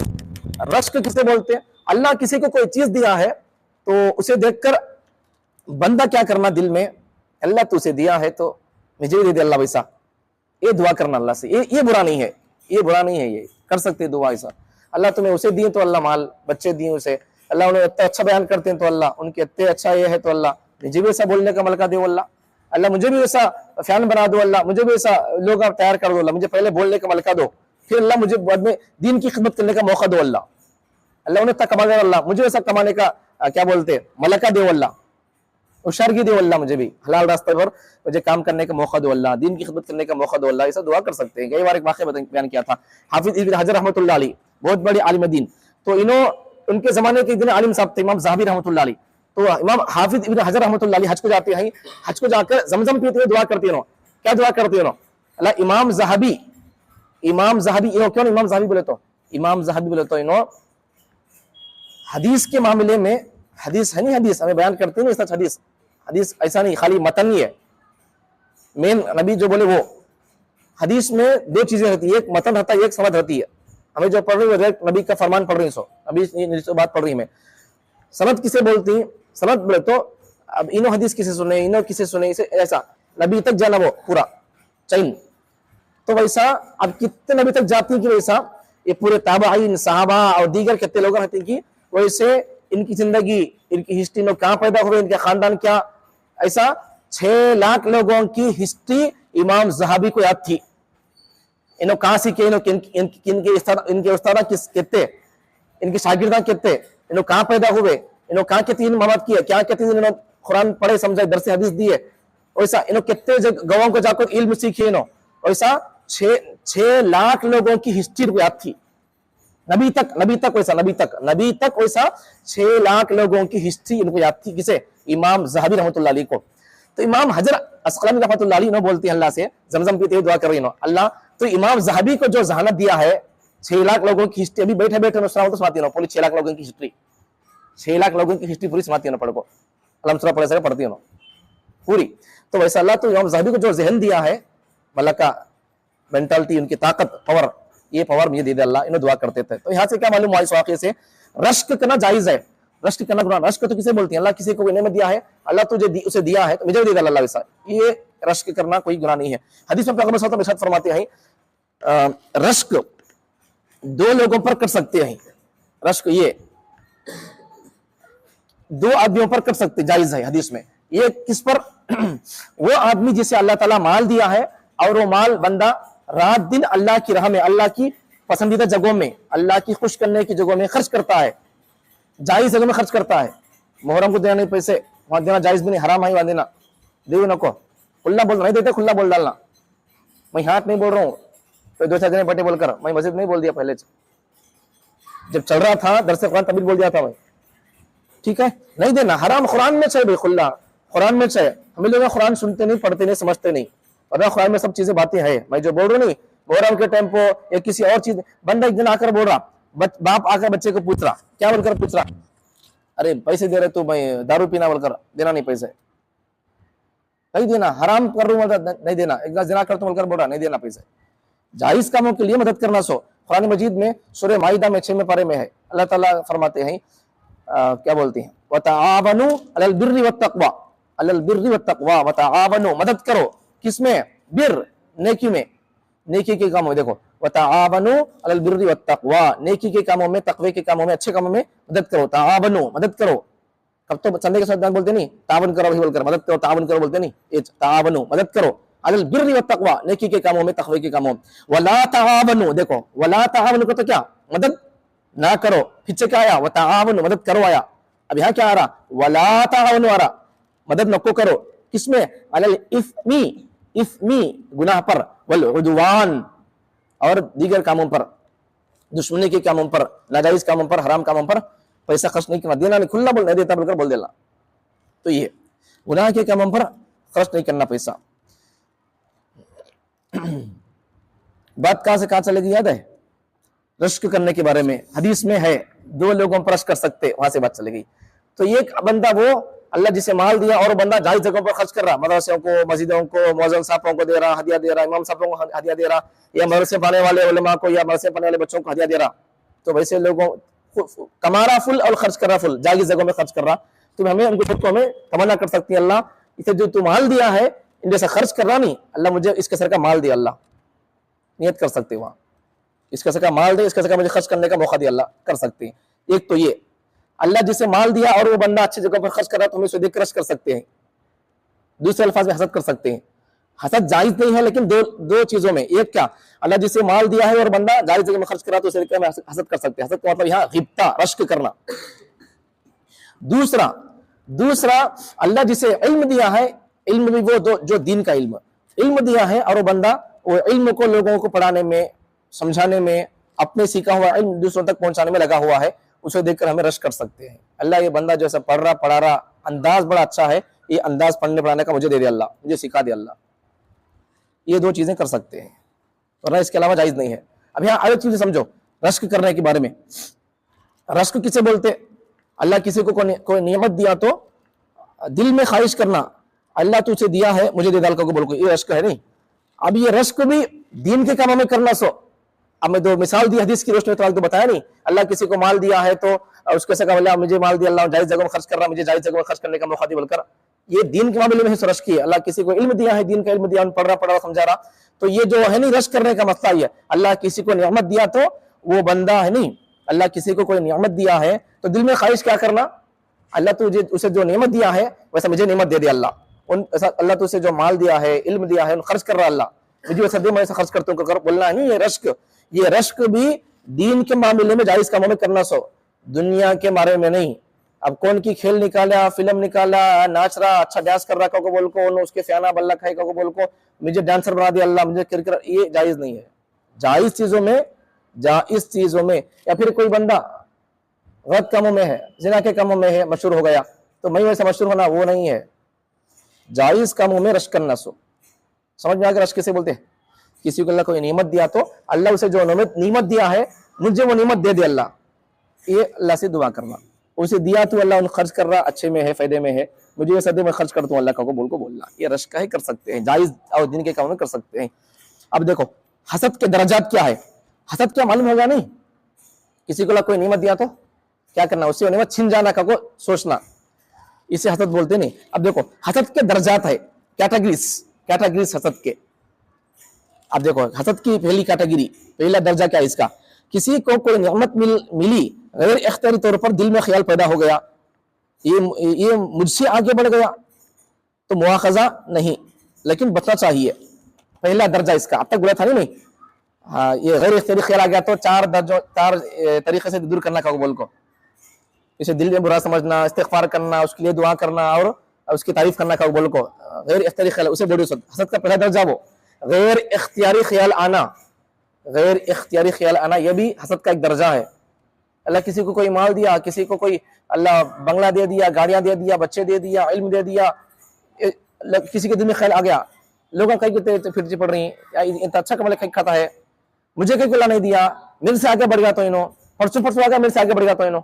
Speaker 1: रश्क किसे बोलते? अल्लाह किसी को कोई चीज दिया है तो उसे देखकर बंदा क्या करना दिल में, अल्लाह तो उसे दिया है तो मुझे भी दे दे अल्लाह, वैसा ये दुआ करना अल्लाह से। ये बुरा नहीं है, ये बुरा नहीं है, ये कर सकते दुआ ऐसा। अल्लाह तुम्हें उसे दिए तो अल्लाह माल बच्चे दिए उसे, अल्लाह उन्हें इतना अच्छा बयान करते हैं तो अल्लाह उनके इतने अच्छा ये है तो अल्लाह मुझे भी ऐसा बोलने का मलका दो अल्लाह, अल्लाह मुझे भी ऐसा फैन बना दो अल्लाह, मुझे भी ऐसा लोग तैयार कर दो अल्लाह, मुझे पहले बोलने का मलका दो, फिर अल्लाह मुझे बाद में दीन की खिदमत करने का मौका दो अल्लाह, अल्लाह उन्हें तक कमा दो अल्लाह, मुझे ऐसा कमाने का क्या बोलते मलका दो अल्लाह, होशियारगी दो अल्लाह, मुझे भी हलाल रास्ते पर मुझे काम करने का मौका दो अल्लाह, दीन की खिदमत करने का मौका दो अल्लाह। ऐसा दुआ कर सकते हैं। कई बार एक वाक़या बयान किया था, हाफिज इब्न हजर रहमतुल्लाह अलैह बहुत बड़े आलिम दीन, तो उनके जमाने के दिन आलिम साहब थे इमाम ज़हाबी रहमतुल्लाह अलैह। तो इमाम हाफिज इब्न हजर रहमतुल्लाह अलैह हज को जाते हैं, हज को जाकर जमजम पीते हुए दुआ करते हैं, क्या दुआ करते हो? अल्लाह इमाम ज़हाबी इनो क्यों इमाम ज़हाबी बोले तो इनो हदीस के मामले में, हदीस है नहीं, हदीस हमें बयान करते हैं ना, हदीस ऐसा नहीं खाली मतन ही है, मेन नबी जो बोले वो। हदीस में दो चीजें रहती है, एक मतन रहता है, एक समझ रहती है। हमें जो पढ़ रही है डायरेक्ट नबी का फरमान पढ़ रही है, नबी जो बात पढ़ रही है। सनद किसे बोलती है? सनद बोले तो अब इनो हदीस किसे सुने, इनो किसे सुने, इसे ऐसा नबी तक जाना वो पूरा चैन। तो वैसा अब कितने नबी तक जाती है कि वैसा ये पूरे ताबाइन, सहाबा और दीगर कितने लोग रहते हैं कि वैसे इनकी जिंदगी, इनकी हिस्ट्री में कहाँ पैदा हुए, इनके खानदान क्या, ऐसा 6 लाख लोगों की हिस्ट्री इमाम ज़हाबी को याद थी। इन्हों कहाँ सीखे, इनके उस्ताद किस कितने, इनके शागिर्दा कितने, इन्हों कहाँ पैदा हुए, इन्हों कहाँ कितनी मोहब्बत किए, क्या कितनी इन्होंने कुरान पढ़े समझे, दरस हदीस दिए, वैसा इन्हों कितने गवाहों को जाकर इल्म सीखे, इन्हों वैसा 6 लाख लोगों की हिस्ट्री को याद थी। नबी तक वैसा 6 लाख लोगों की हिस्ट्री इनको याद थी। किसे? इमाम ज़हाबी रहमतुल्लाह अलैह को। तो इमाम हजर अस्क़लानी रहमतुल्लाह अलैह बोलती है अल्लाह से, जमजम पीते हुए दुआ कर रही है अल्लाह तो इमाम ज़हाबी को जो जहानत दिया है 6 लाख लोगों की हिस्ट्री, अभी बैठे बैठे सुनाओ तो सुनाती है पूरी 6 लाख लोगों की हिस्ट्री, 6 लाख लोगों की हिस्ट्री पूरी सुनाती है पढ़ को, अलम सूरा पढ़े पढ़ती है पूरी। तो वैसा अल्लाह तो इमाम ज़हाबी को जो जहन दिया है, मतलब का मेंटालिटी, उनकी ताकत, पावर, ये पावर मुझे दे दे अल्लाह, इन्हें दुआ करते थे। तो यहाँ से क्या मालूम हुआ इस वाक़े से? रश्क करना जायज है, रश्क करना गुनाह। रश्क तो किसे बोलती है? अल्लाह किसी को नेमत दिया है, अल्लाह तुझे उसे दिया है तो मुझे भी दे दे अल्लाह, वैसा ये रश्क करना कोई गुनाह नहीं है। हदीस में पैगंबर सल्लल्लाहु अलैहि वसल्लम फरमाते हैं रश्क 2 लोगों पर कर सकते हैं, रश्क ये 2 आदमियों पर कर सकते, जायज है हदीस में। ये किस पर? वो आदमी जिसे अल्लाह ताला माल दिया है और वो माल बंदा रात दिन अल्लाह की राह में, अल्लाह की पसंदीदा जगहों में, अल्लाह की खुश करने की जगहों में खर्च करता है, जायज जगह में खर्च करता है। मुहर्रम को देना नहीं पैसे, वहां देना जायज भी नहीं, हराम है वहां देना, देवी नको, खुला बोल नहीं देते, खुला बोल डालना। मैं हाथ नहीं बोल रहा हूँ तो 2-4 जने बटे बोलकर, मैं मस्जिद नहीं बोल दिया पहले, जब चल रहा था दरसे कुरान तभी बोल दिया था भाई, ठीक है, नहीं देना, हराम कुरान में चाहिए भाई, खुला कुरान में चाहिए। हम लोग कुरान सुनते नहीं, पढ़ते नहीं, समझते नहीं, और कुरान में सब चीजें बातें हैं। मैं जो बोल रहा हूँ नहीं, मुहर्रम के टाइम पे या किसी और चीज, बंदा एक दिन आकर बोल रहा, बाप आकर बच्चे को पूछ रहा, क्या बोलकर पूछ रहा, अरे पैसे दे रहे तो मैं दारू पीना बोलकर, देना नहीं पैसे, नहीं देना, हराम कर रहा हूं नहीं देना, एक जना कर तो बोलकर बोल रहा नहीं देना पैसे। जायज कामों के लिए मदद करना। सो कुरान मजीद में सूरह माइदा में 6वें पारे में है, अल्लाह ताला फरमाते हैं क्या बोलते हैं, वतआवनु अलल बिर्रि वत्तक़वा, अलल बिर्रि वत्तक़वा, वतआवनु, मदद करो किसमें? बिर, नेकी में, नेकी के कामों में। देखो वतआवनु अलल बिर्रि वत्तक़वा, नेकी के कामों में, तकवे के कामों में, अच्छे कामों में मदद करो। तावनु, मदद करो। कब तो संडे के साथ बोलते नहीं, तावन करो बोलकर, मदद करो, तावन करो बोलते नहीं, ये तावनु, मदद करो, अलल बिर्रि वत्तक़वा, नेकी के कामों में, तकवे के कामों में। वला तावनु, देखो वला तावनु को तो क्या, मदद ना करो, पीछे क्या आया, वतावनु, मदद करो आया। अब यहाँ क्या आ रहा, वला तावनु आ रहा, मदद नको करो, किसमें? अलल इस्मी, इस्मी गुनाह पर, वल उद्वान, और दीगर कामों पर, दुश्मनी के कामों पर, नाजायज कामों पर, हराम कामों पर पैसा खर्च नहीं करना, देना नहीं, खुला बोल नहीं देता बोलकर बोल देना। तो ये गुनाह के कामों पर खर्च नहीं करना पैसा। बात कहां से कहां चलेगी याद है? रश्क करने के बारे में हदीस में है, 2 लोगों पर रश्क कर सकते, वहां से बात चलेगी। तो ये बंदा वो अल्लाह जिसे माल दिया और बंदा जायज जगहों पर खर्च कर रहा, मदरसों को, मस्जिदों को, मौज़िन साहबों को दे रहा, हदिया दे रहा, इमाम साहबों को हदिया दे रहा, या मदरसे पढ़ने वाले उलमा को या मदरसे पढ़ने वाले बच्चों को हदिया दे रहा। तो वैसे लोगों कमा रहा फुल और खर्च कर रहा फुल, जायज जगहों में खर्च कर रहा। तो हमें उनको खुद को हमें तमन्ना कर सकती है, अल्लाह इसे जो तू माल दिया है इन जैसा खर्च कर रहा नहीं, अल्लाह मुझे इसके सर का माल दिया, अल्लाह नियत कर सकते वहां, इसके सर का माल दे, इसके सर का मुझे खर्च करने का मौका दिया, अल्लाह कर सकते हैं। एक तो ये अल्लाह जिसे माल दिया और वो बंदा अच्छी जगह पर खर्च कर रहा है तो हम इसे देख रश कर सकते हैं। दूसरे अल्फाज में हसद कर सकते हैं। हसद जायज नहीं है, लेकिन दो चीजों में, एक क्या, अल्लाह जिसे माल दिया है और बंदा जायज जगह में खर्च कर रहा है तो उसे में हसद कर सकते हैं। हसद का मतलब यहाँ गिब्ता, रश्क करना। दूसरा अल्लाह जिसे इल्म दिया है, इल्म भी वो जो दीन का इल्म दिया है और वो बंदा वो इल्म को लोगों को पढ़ाने में, समझाने में, अपने सीखा हुआ इल्म दूसरों तक पहुंचाने में लगा हुआ है, उसे देखकर हमें रश कर सकते हैं। अल्लाह ये बंदा जैसा पढ़ा रहा, अंदाज बड़ा अच्छा है, ये अंदाज पढ़ने पढ़ाने का मुझे दे दे अल्लाह, मुझे सिखा दे अल्लाह, ये दो चीजें कर सकते हैं, वरना इसके अलावा जायज नहीं है। अब यहाँ अलग चीजें समझो रश्क करने के बारे में। रश्क किसे बोलते? अल्लाह किसी को कोई नियमत दिया तो दिल में ख्वाहिश करना, अल्लाह तुझे दिया है मुझे दे डाल को बोल को, ये रश्क है नहीं। अब ये रश्क भी दीन के कामों में करना। सो अब मैं दो मिसाल दी हदीस की रोशनी तो बताया नहीं, अल्लाह किसी को माल दिया है तो उसके से कहा मुझे माल दिया, अल्लाह जायज जगह में खर्च कर रहा, मुझे जायज जगह में खर्च करने का मौका दी बोलकर, ये दीन के मामले में है रश्क की। अल्लाह किसी को इल्म दिया है, दीन का इल्म दिया, पढ़ रहा समझा रहा, तो ये जो है नहीं रश्क करने का मसला ही है। अल्लाह किसी को नियामत दिया तो वो बंदा है नहीं, अल्लाह किसी को कोई नियामत दिया है तो दिल में ख्वाहिश क्या करना, अल्लाह तुझे उसे जो नियमत दिया है वैसा मुझे नियमत दे दे अल्लाह, उन ऐसा अल्लाह तुझे जो माल दिया है, इल्म दिया है, खर्च कर रहा अल्लाह, मुझे वैसा दे, मैं ऐसा खर्च करता हूँ, बोलना है नहीं ये रश्क। ये रश्क भी दीन के मामले में जायज कामों में करना। सो दुनिया के बारे में नहीं। अब कौन की खेल निकाला, फिल्म निकाला, नाच रहा, अच्छा डांस कर रहा को बोल को, उसके फ्याना बल्ला खाए को बोल को, मुझे डांसर बना दिया अल्लाह, मुझे क्रिकेटर, ये जायज नहीं है। जायज चीजों में या फिर कोई बंदा गलत कामों में है, जिना के कामों में है, मशहूर हो गया तो मैं वैसे मशहूर होना, वो नहीं है। जायज कामों में रश्क करना। सो समझ में आ गया रश्क किसे बोलते हैं? किसी को अल्लाह को नियमत दिया तो अल्लाह उसे जो नियमत दिया है मुझे वो नियमत दे दे अल्लाह, ये अल्लाह से दुआ करना। उसे दिया तो अल्लाह उन खर्च कर रहा, अच्छे में है, फायदे में है, मुझे ये सदे में खर्च करता हूँ अल्लाह को बोलना, ये रश्क है, कर सकते हैं, जायज और दिन के कामों में कर सकते हैं। अब देखो हसद के दर्जात क्या है। हसद क्या मालूम होगा नहीं, किसी को अल्लाह कोई नियमत दिया तो क्या करना, उससे नियमत छिन जाना का को सोचना, इसे हसद बोलते नहीं। अब देखो हसद के दर्जात है, कैटेगरीज हसद के। अब देखो हसद की पहली कैटेगरी, पहला दर्जा क्या है इसका, किसी को कोई नियमत मिली गैर इख्तियारी तौर पर दिल में ख्याल पैदा हो गया, ये मुझसे आगे बढ़ गया तो मुआखजा नहीं, लेकिन बचना चाहिए, पहला दर्जा इसका। अब तक बोला था नहीं हाँ, ये गैर इख्तियारी ख्याल आ गया तो चार तरीके से दूर करना का बोल को, इसे दिल में बुरा समझना, इस्तिग़फ़ार करना, उसके लिए दुआ करना और उसकी तारीफ करना का बोल को, गैर इख्तियारी ख्याल उसे बोलो। हसद का पहला दर्जा वो गैर इख्तियारी ख्याल आना, गैर इख्तियारी ख्याल आना, यह भी हसद का एक दर्जा है। अल्लाह किसी को कोई माल दिया, किसी को कोई अल्लाह बंगला दे दिया, गाड़ियां दे दिया, बच्चे दे दिया, इल्म दे दिया, किसी के दिल में ख्याल आ गया, लोगों कहीं फिर पड़ रही इतना अच्छा कमल कहीं खाता है, मुझे कहीं खुला नहीं दिया, मेरे से आगे बढ़ गया तो इनो, परसों आ गया मेरे से आगे बढ़ गया तो इनो,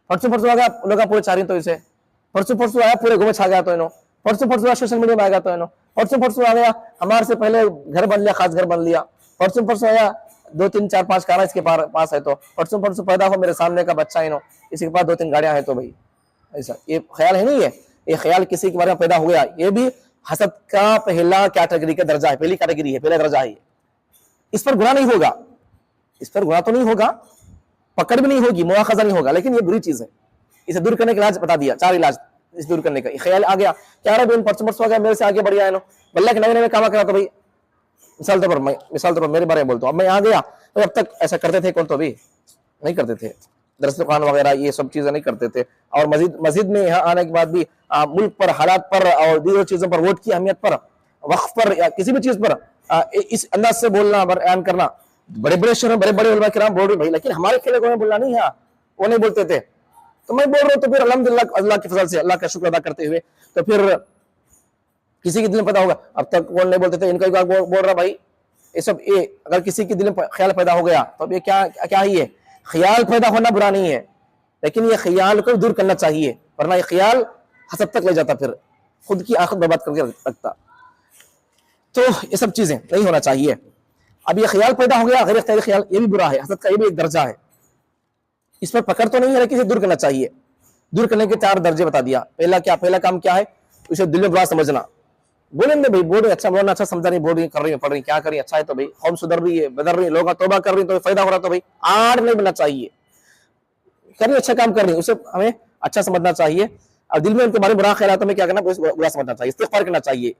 Speaker 1: परसों आ गया लोग पूरे चाह रही तो इसे, परसों आया पूरे घूमे छा गया तो इनो, परसों आया सोशल मीडिया में आ गया तो इनो, परसों आ गया हमारे से पहले घर बन लिया, खास घर बन लिया, परसों आया 2 3 4 5 कारा इसके पास है तो परसों पैदा हो मेरे सामने का बच्चा इनो, इसके पास 2 3 गाड़ियां हैं तो भाई ऐसा, ये ख्याल है नहीं है, ये ख्याल किसी के बारे में पैदा हो गया, ये भी हसद का पहला कैटेगरी का दर्जा है, पहली कैटेगरी है, पहला दर्जा है। इस पर गुनाह नहीं होगा, इस पर गुनाह तो नहीं होगा, पकड़ भी नहीं होगी, मुआखजा नहीं होगा, लेकिन ये बुरी चीज है। इसे दूर करने का इलाज बता दिया, 4 इलाज इस दूर करने का। ख्याल आ गया क्या रहा बेन परसों आ गया मेरे से आगे बढ़ गया बल्ला के नए काम करा तो भाई मिसाल तौर पर मेरे बारे में बोलता हूँ, अब मैं आ गया तो अब तक ऐसा करते थे कौन, तो भी नहीं करते थे, दरअसल कुरान वगैरह ये सब चीजें नहीं करते थे। और मस्जिद में यहाँ आने के बाद भी मुल्क पर, हालात पर और दीगर चीजों पर, वोट की अहमियत पर, वक्फ पर या किसी भी चीज पर इस अंदाज से बोलना, बयान करना, बड़े बड़े शहर में बड़े बड़े उलमा किराम बोल रहे भाई, लेकिन हमारे खेले को बोलना नहीं है, वो नहीं बोलते थे, तो मैं बोल रहा हूँ, तो फिर अल्हम्दुलिल्लाह अल्लाह के फजल से, अल्लाह का शुक्र अदा करते हुए, तो फिर किसी के दिल में पता होगा। अब तक कौन नहीं बोलते थे, इनका बोल रहा भाई ये सब, ये अगर किसी के दिल में ख्याल पैदा हो गया तो ये क्या ही है, ख्याल पैदा होना बुरा नहीं है, लेकिन ये ख्याल को दूर करना चाहिए, वरना ये ख्याल हसद तक ले जाता, फिर खुद की आखिरत बर्बाद करके रखता। तो ये सब चीजें नहीं होना चाहिए। अब ये ख्याल पैदा हो गया गैर इख्तियारी ख्याल, ये भी बुरा है, हसद का ये भी एक दर्जा है, इस पर पकड़ तो नहीं है, लेकिन इसे दूर करना चाहिए। दूर करने के 4 दर्जे बता दिया। पहला काम क्या है, उसे दिल में बुरा समझना, बोलेंगे भाई बोल रही अच्छा बोलना, अच्छा समझा नहीं, बोल रही कर रही पढ़ रही क्या करी, अच्छा है तो भाई कौम सुधर रही है, बदल रही, लोग तौबा कर रही तो फायदा हो रहा, तो भाई आड़ नहीं बनना चाहिए, कर रही अच्छा काम कर रही, उसे हमें अच्छा समझना चाहिए। अब दिल में उनके बारे में बुरा ख्याल आता है, क्या करना, बुरा समझना चाहिए, इस्तिग़फ़ार करना चाहिए।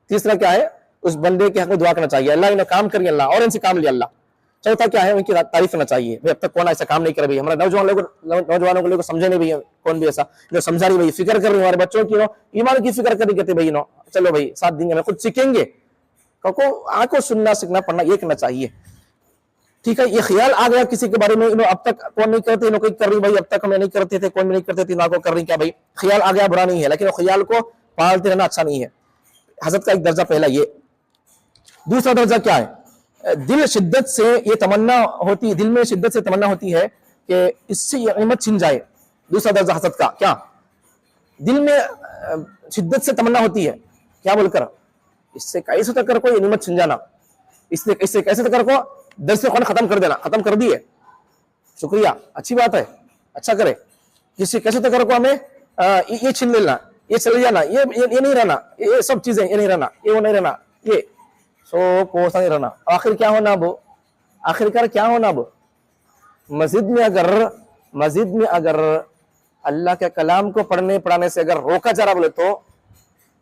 Speaker 1: तीसरा क्या है, उस बंदे के हक में दुआ करना चाहिए, अल्लाह इन्हें काम करिए, अल्लाह और इनसे काम लिया अल्लाह। चौथा क्या है, उनकी तारीफ करना चाहिए, भाई अब तक कौन ऐसा काम नहीं करे, भाई हमारे नौजवानों को लोग समझे नहीं, भाई कौन भी ऐसा जो समझा रही, भाई फिक्र कर रही, हमारे बच्चों की ईमान की फिक्र करी कहते भाई चलो भाई साथ देंगे, हमें खुद सीखेंगे, आंखों सुनना सीखना पढ़ना ये करना चाहिए। ठीक है, ये ख्याल आ गया किसी के बारे में, अब तक कौन नहीं करते, कोई कर रही, भाई अब तक हमें नहीं करते थे, कौन भी नहीं करते थे, को कर रही, क्या भाई ख्याल आ गया बुरा नहीं है, लेकिन ख्याल को पालते रहना अच्छा नहीं है। हसद का एक दर्जा पहला ये। दूसरा दर्जा क्या है? दिल शिद्दत से ये तमन्ना होती, दिल में शिद्दत से तमन्ना होती है कि इससे ये नेमत छिन जाए। दूसरा दर्जा हसद का क्या? दिल में शिद्दत से तमन्ना होती है, क्या बोलकर, इससे कैसे तक कर को ये नेमत छिन जाना, इससे कैसे तक कर को दर्स कुरान खत्म कर देना। खत्म कर दिए, शुक्रिया, अच्छी बात है, अच्छा करे। किसी कैसे तक कर को हमें ये छीन लेना, ये चले जाना, ये नहीं रहना, ये सब चीजें, ये नहीं रहना, ये वो नहीं रहना, ये सो को नहीं रहना। आखिर क्या होना वो, आखिरकार क्या होना वो? मस्जिद में अगर अल्लाह के कलाम को पढ़ने पढ़ाने से अगर रोका जा रहा बोले तो,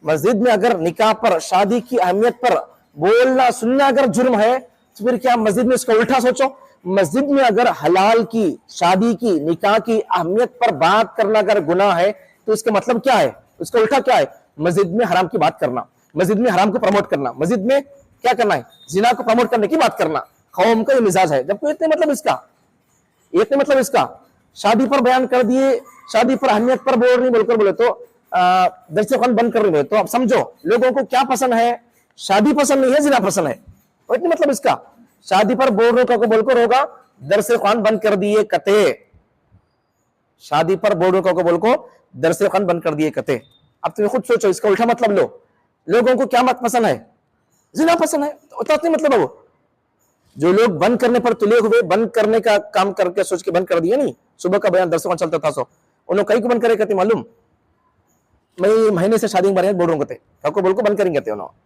Speaker 1: मस्जिद में अगर निकाह पर, शादी की अहमियत पर बोलना सुनना अगर जुर्म है, तो फिर क्या मस्जिद में इसका उल्टा सोचो। मस्जिद में अगर हलाल की, शादी की, निकाह की अहमियत पर बात करना अगर गुनाह है, तो इसका मतलब क्या है? उसका उल्टा क्या है? मस्जिद में हराम की बात करना, मस्जिद में हराम को प्रमोट करना, मस्जिद में क्या करना है? जिना को प्रमोट करने की बात करना। कौम का ये मिजाज है। जबकि इतने मतलब इसका शादी पर बयान कर दिए, शादी पर अहमियत पर बोल नहीं बोलकर बोले तो दर्स कुरान बंद कर रहे। तो अब समझो लोगों को क्या पसंद है, शादी पसंद नहीं है, जिना पसंद है। तो इतने मतलब इसका शादी पर बोल रहे को बोलकर होगा दर्स कुरान बंद कर दिए कते। शादी पर बोल रहे को बोल को दर्स कुरान बंद कर दिए कते। अब तुम्हें खुद सोचो, इसका उल्टा मतलब लो। लोगों को क्या मत पसंद है? जिना पसंद है। तो मतलब है वो जो लोग बंद करने पर तुले हुए, बंद करने का काम करके सोच के बंद कर दिया नहीं। सुबह का बयान दर्शकों चलता था, सो उन्होंने कई को बंद करे कहते मालूम, मैं महीने से शादी के बारे में बोल रहा हूँ कहते, आपको बोल को बंद करेंगे कहते उन्होंने।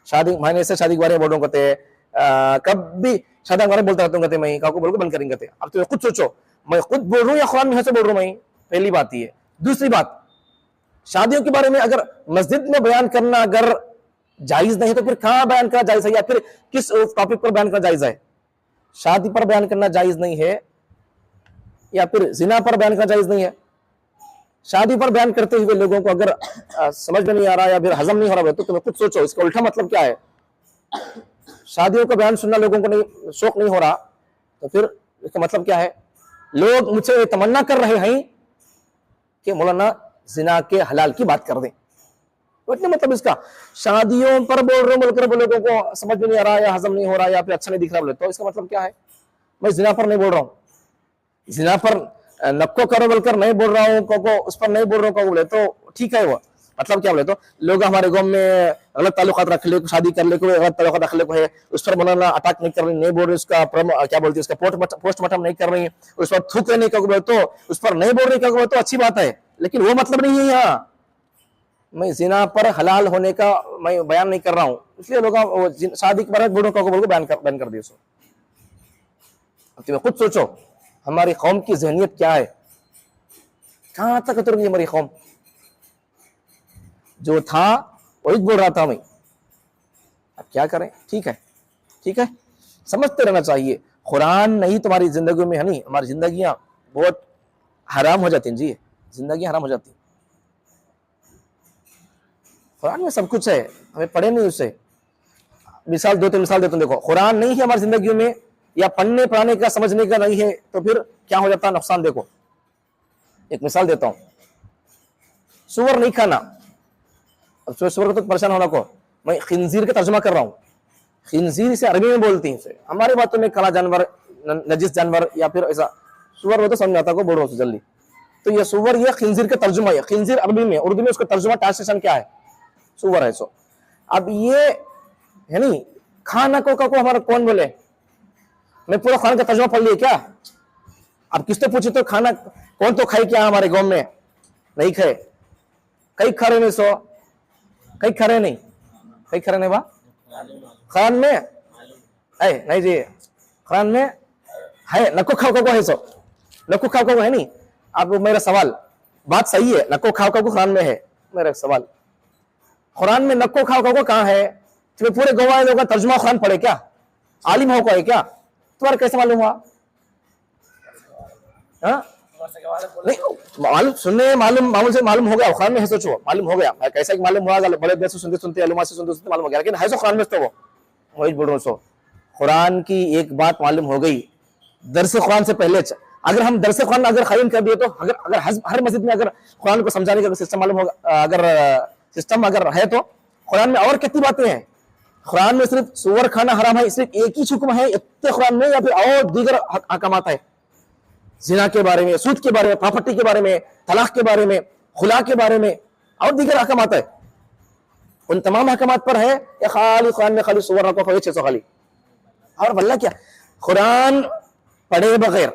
Speaker 1: शादी महीने से शादी के बारे में बोल रहा हूँ कहते, कब भी शादी के बारे में बोलता रहता हूँ कहते, मैं काको बोल को बंद करेंगे कहते। अब तो खुद सोचो, मैं खुद बोल रहा हूँ या कुरान में से बोल रहा हूँ? मैं पहली बात ये। दूसरी बात, शादियों के बारे में अगर मस्जिद में बयान करना अगर जायज नहीं तो फिर कहां बयान करना जायज है, या फिर किस टॉपिक पर बयान करना जायज है? शादी पर बयान करना जायज नहीं है, या फिर जिना पर बयान करना जायज नहीं है? शादी पर बयान करते हुए लोगों को अगर समझ में नहीं आ रहा या फिर हजम नहीं हो रहा तो तुम्हें खुद सोचो इसका उल्टा मतलब क्या है। शादियों का बयान सुनना लोगों को नहीं, शौक नहीं हो रहा, तो फिर इसका मतलब क्या है? लोग मुझसे तमन्ना कर रहे हैं कि मौलाना जिना के हलाल की बात कर दें। तो इतने मतलब इसका शादियों पर बोल रहे बोलकर लोगों को समझ में नहीं आ रहा या हजम नहीं हो रहा या फिर अच्छा नहीं दिख रहा बोले तो इसका मतलब क्या है? मैं जिना पर नहीं बोल रहा हूँ, जिना पर नक्को करो बोलकर नहीं बोल रहा हूँ, को उस पर नहीं बोल रहा हूँ बोले तो ठीक है। वो मतलब क्या बोले तो लोग हमारे गांव में गलत ताल्लुकात रख ले, शादी कर ले, गलत ताल्लुकात रख ले को है, उस पर मौलाना अटैक नहीं कर रही, नहीं बोल रही, उसका क्या बोलती है, उसका पोस्टमार्टम नहीं कर रही, उस पर थूक नहीं कर बोले तो, उस पर नहीं बोल रही क्या बोले तो अच्छी बात है, लेकिन वो मतलब नहीं है। यहाँ मैं जिना पर हलाल होने का मैं बयान नहीं कर रहा हूँ, इसलिए लोग शादी के बारे में बोल को बयान कर दिए। तुम्हें खुद सोचो हमारी कौम की जहनियत क्या है, कहां तक उतर गई हमारी कौम। जो था वही बोल रहा था मैं, अब क्या करें? ठीक है, समझते रहना चाहिए। कुरान नहीं तुम्हारी जिंदगी में है नहीं, हमारी जिंदगियां बहुत हराम हो जाती हैं जी, जिंदगियां हराम हो जाती। कुरान में सब कुछ है, हमें पढ़े नहीं उससे। मिसाल दो तीन मिसाल देता हूं, देखो कुरान नहीं है हमारी जिंदगी में या पढ़ने पढ़ाने का समझने का नहीं है तो फिर क्या हो जाता है नुकसान। देखो एक मिसाल देता हूं, सुअर नहीं खाना। अब सुअर को तो परेशान होना को, मैं खिंजीर का तर्जुमा कर रहा हूं। खिंजीर से अरबी में बोलती है, हमारी बातों में काला जानवर, नजिस जानवर या फिर ऐसा सुअर वो तो समझ आता को बोल रहा हूं जल्दी। तो ये सुअर ये खिंजीर का तर्जुमा है। खिंजीर अरबी में, उर्दू में उसका तर्जुमा ट्रांसलेशन क्या है? सुअर है। सो अब ये है नहीं खाना को हमारा कौन बोले? मैं पूरा खाना का तर्जुमा पढ़ लिया क्या? अब किस तो पूछे तो खाना कौन तो खाए क्या हमारे गांव में? नहीं खाए, कई खा रहे नहीं, सो कई खा रहे नहीं, कई खा रहे नहीं। खान में है नहीं जी, खान में है नको खाओ को है, सो नको खाओ को है नहीं। अब मेरा सवाल, बात सही है, नको खाओ को खान में है, मेरा सवाल कुरान में नको खाओ को कहां है? तुम्हें पूरे गवाह लोगों का तर्जुमा कुरान पढ़े क्या? आलिम हो को है क्या? तुम्हारा कैसे मालूम हुआ? मालूम सुनने मामूल से मालूम हो गया, कुरान में है, सोचो मालूम हो गया। कैसा कि मालूम हुआ? बड़े देर से सुनते अलुमा से सुनते मालूम हो गया, लेकिन है सो कुरान में तो वो वही बोल रहा हूँ। सो कुरान की एक बात मालूम हो गई दरस कुरान से पहले। अगर हम दरस कुरान अगर कायम कर दिए तो अगर हर मस्जिद में अगर कुरान को समझाने का सिस्टम मालूम होगा, अगर सिस्टम अगर है तो कुरान में और कितनी बातें हैं। कुरान में सिर्फ सुअर खाना हराम है, सिर्फ एक ही हुक्म है इतने कुरान में, या फिर और दीगर अहकामात है? जिना के बारे में, सूद के बारे में, प्रॉपर्टी के बारे में, तलाक के बारे में, खुला के बारे में और दीगर अहकामात है? उन तमाम अहकामात पर है या खाली कुरान में खाली सुअर रखो 600 खाली? और वल्लाह क्या, कुरान पढ़े बगैर,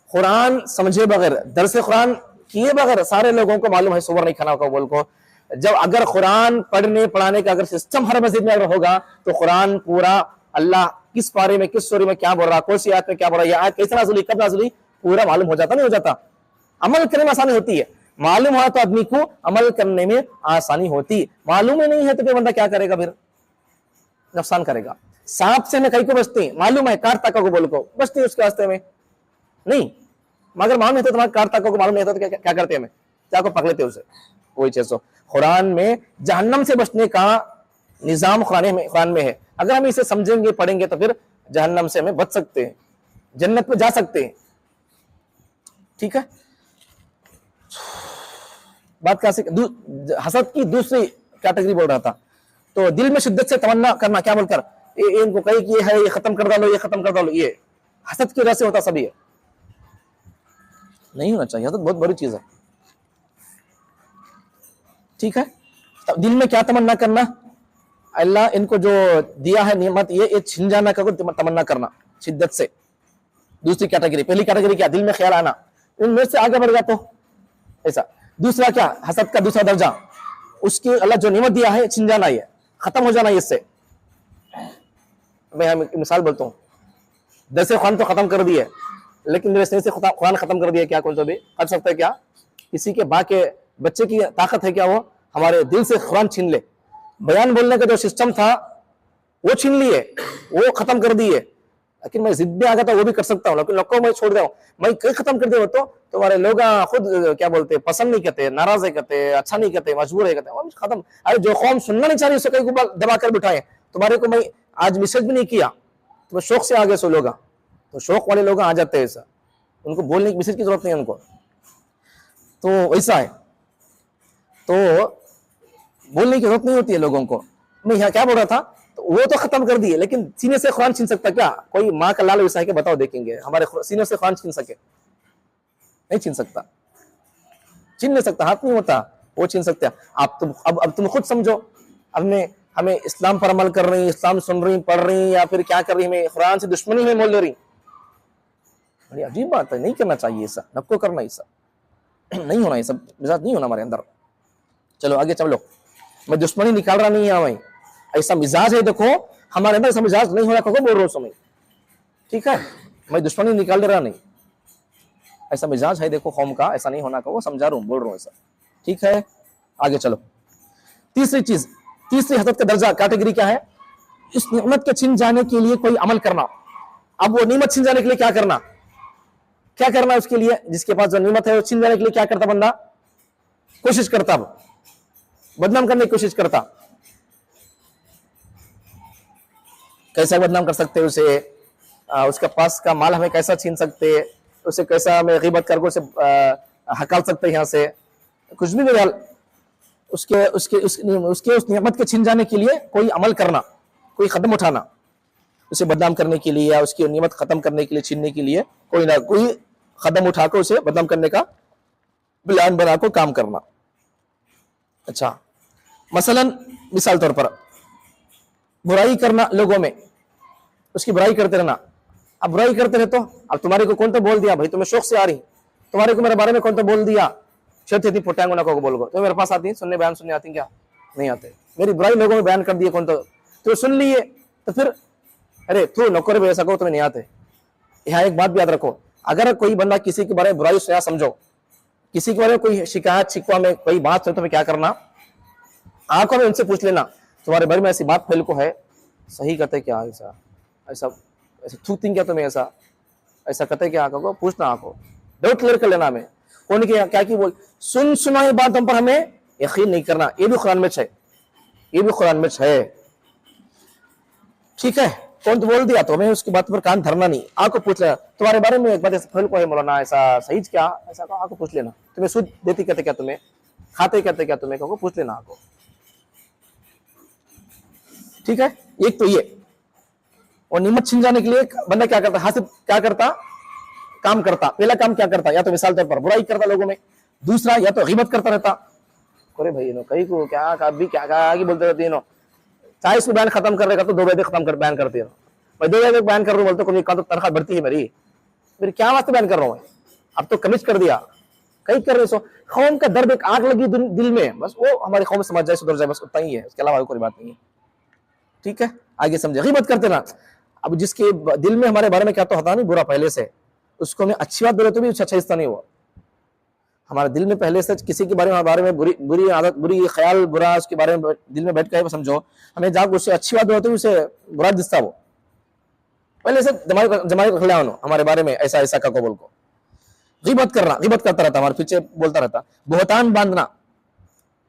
Speaker 1: कुरान समझे बगैर, दरस कुरान किए बगैर सारे लोगों को मालूम है सुअर नहीं खाना होगा। बोल को जब अगर कुरान पढ़ने पढ़ाने का अगर सिस्टम हर मस्जिद में अगर होगा तो कुरान पूरा अल्लाह किस पारे में, किस सूरे में क्या बोल रहा, कौन सी आयत में क्या बोल रहा, यह आयत कैसे नाज़िल, कब नाज़िल, पूरा मालूम हो जाता, नहीं हो जाता? अमल करने में आसानी होती है। मालूम हुआ तो आदमी को अमल करने में आसानी होती। मालूम ही नहीं है तो फिर बंदा क्या करेगा? फिर नुकसान करेगा। सांप से हमें कहीं को बचते हैं, मालूम है काट तक को बोल को बचते उसके रास्ते में नहीं, मगर मालूम है तो तुम्हारे काट तक को मालूम नहीं था तो क्या करते हमें, क्या को पकड़ लेते उसे? वही चीज। कुरान में जहन्नम से बचने का निजाम कुरान में है। अगर हम इसे समझेंगे पढ़ेंगे तो फिर जहन्नम से हमें बच सकते हैं, जन्नत में जा सकते हैं। ठीक है, बात क्या हसद की दूसरी कैटेगरी बोल रहा था। तो दिल में शिद्दत से तमन्ना करना, क्या बोलकर इनको कही कि ये है, ये खत्म कर डालो, ये खत्म कर डालो, ये हसद की वजह से होता। सभी नहीं होना चाहिए, हसद बहुत बड़ी चीज है। ठीक है, तो दिल में क्या तमन्ना करना, अल्लाह इनको जो दिया है नियमत ये छिन जाना का तमन्ना करना शिद्दत से। दूसरी कैटेगरी, पहली कैटेगरी क्या, दिल में ख्याल आना, इनमें से आगे बढ़ गया तो ऐसा। दूसरा क्या, हसद का दूसरा दर्जा, उसके अल्लाह जो नियमत दिया है छिन जाना, ये खत्म हो जाना इससे। मैं मिसाल बोलता हूँ, दरसे कुरान तो खत्म कर दिए, लेकिन मेरे से कुरान खत्म कर दिया, क्या कौन सा भी कर सकता है? क्या किसी के बाप के बच्चे की ताकत है क्या वो हमारे दिल से कुरान छीन ले? बयान बोलने का जो सिस्टम था वो छीन लिए, वो खत्म कर दिए। लेकिन मैं जिद में आ गया था, वो भी कर सकता हूँ, लेकिन लोगों को मैं छोड़ दिया हूँ, मैं कहीं खत्म कर दिया तो तुम्हारे लोग खुद क्या बोलते, पसंद नहीं करते, नाराज है कहते, अच्छा नहीं कहते, मजबूर है कहते, वो खत्म। अरे जो कौम सुनना नहीं चाह रही उसे कहीं दबा कर बिठाए। तुम्हारे को मैं आज मैसेज भी नहीं किया, तुम्हें शौक से आगे सो लोग, तो शौक वाले लोग आ जाते हैं ऐसा, उनको बोलने की मैसेज की जरूरत नहीं है उनको, तो वैसा है। तो बोलने की जरूरत नहीं होती है लोगों को। मैं यहाँ क्या बोल रहा था, तो वो तो खत्म कर दिए, लेकिन सीने से कुरान छीन सकता क्या? कोई माँ का लाल वैसा है कि बताओ, देखेंगे हमारे सीने से कुरान छीन सके? नहीं छीन सकता, छीन नहीं सकता, हाथ नहीं होता, वो छीन सकते। आप तुम अब तुम खुद समझो, हमें इस्लाम पर अमल कर रही, इस्लाम सुन रही, पढ़ रही, या फिर क्या कर रही, हमें कुरान से दुश्मनी में मोल ले रही। बड़ी अजीब बात है, नहीं करना चाहिए ऐसा, नक्को करना ऐसा नहीं होना, ये सब मिजाज नहीं होना हमारे अंदर। चलो आगे चलो, मैं दुश्मनी निकाल रहा नहीं है, मैं ऐसा मिजाज है, देखो हमारे अंदर ऐसा मिजाज नहीं होना, कहो बोल रहा हूं समय, ठीक है, मैं दुश्मनी निकाल दे रहा नहीं, ऐसा मिजाज है देखो कौम का, ऐसा नहीं होना, कहो समझा रहा हूं, बोल रहा हूं ऐसा। ठीक है, आगे चलो। तीसरी चीज, तीसरी हसद का दर्जा कैटेगरी क्या है? इस नियमत के छिन जाने के लिए कोई अमल करना। अब वो नियमत छिन जाने के लिए क्या करना, क्या करना उसके लिए? जिसके पास जो नियमत है वो छिन जाने के लिए क्या करता बंदा? कोशिश करता, बदनाम करने की कोशिश करता। कैसा बदनाम कर सकते उसे, उसके पास का माल हमें कैसा छीन सकते, उसे कैसा हमें गिबत करके उसे हकाल सकते हैं यहाँ से, कुछ भी बदल उसके उसके उसके उस नियमत के छिन जाने के लिए कोई अमल करना, कोई कदम उठाना, उसे बदनाम करने के लिए या उसकी नियमत खत्म करने के लिए, छीनने के लिए कोई ना कोई कदम उठाकर उसे बदनाम करने का प्लान बनाकर काम करना। अच्छा, मसलन मिसाल तौर पर बुराई करना, लोगों में उसकी बुराई करते रहना। अब बुराई करते रहे तो अब तुम्हारे को कौन तो बोल दिया, भाई तुम्हें शौक से आ रही, तुम्हारे को मेरे बारे में कौन तो बोल दिया, शर्त पुटांगो ना को बोल गो, तो मेरे पास आती सुनने, बयान सुनने आती क्या? नहीं आते। मेरी बुराई लोगों में बयान कर दिए कौन तो सुन लिए, तो फिर अरे तू नौकर भी ऐसा कहो, तुम्हें नहीं आते। यहाँ एक बात भी याद रखो, अगर कोई बंदा किसी के बारे में बुराई सुना, समझो किसी के बारे में कोई शिकायत शिकवा में कोई बात सुनो, तुम्हें क्या करना, आंखों में उनसे पूछ लेना, तुम्हारे बारे में ऐसी बात फैल को है, सही कहते क्या, ऐसा ऐसा ऐसा थूकती क्या तुम्हें, ऐसा ऐसा कहते क्या, आंखों को पूछना, आंखों डाउट क्लियर कर लेना। में कौन क्या की बोल सुन सुनाई बात हम पर हमें यकीन नहीं करना, ये भी कुरान में है, ये भी कुरान में है। ठीक है, कौन तो बोल दिया तो हमें उसकी बात पर कान धरना नहीं, आपको पूछ लेना, तुम्हारे बारे में एक बात ऐसा फैल को है मौलाना, ऐसा सही क्या, ऐसा कहो, आपको पूछ लेना, तुम्हें सूद देती कहते क्या, तुम्हें खाते कहते क्या, तुम्हें कहो पूछ लेना आपको। ठीक है, एक तो ये। और नियमत छिन जाने के लिए बंदा क्या करता, हासिद क्या करता, काम करता। पहला काम क्या करता, या तो मिसाल तौर पर बुराई करता लोगों में, दूसरा या तो गीबत करता रहता। अरे भाई नो कहीं को क्या कभी क्या आगे बोलते रहते हैं नो, चाहे इसको बयान खत्म कर रहेगा तो 2 बजे खत्म कर बयान करते हैं। मैं 2 बजे बयान कर रहा हूँ बोलते कोई तो तनख्वाह बढ़ती है मेरी क्या वास्ते बयान कर रहा हूँ, अब तो कमिट कर दिया, कहीं कर रहे सो। कौम का दर्द एक आग लगी दिल में, बस वो हमारी कौम समझ जाए, सुधर जाए, बस उतना ही है, उसके अलावा कोई बात नहीं है। ठीक है, आगे समझे, गीबत करते ना। अब जिसके दिल में हमारे बारे में क्या तो होता नहीं बुरा पहले से, उसको हमें अच्छी बात बोले तो भी अच्छा हिस्सा नहीं हुआ। हमारे दिल में पहले से किसी के बारे में बुरी आदत, बुरी ख्याल, बुरा उसके बारे में दिल में बैठ कर समझो, हमें जाकर उससे अच्छी बात बोलते उसे बुरा दिखता, वो पहले से जमाई रख लिया हमारे बारे में ऐसा ऐसा का बोल को। गीबत करना, गीबत करता रहता, हमारे पीछे बोलता रहता। बहुतान बांधना,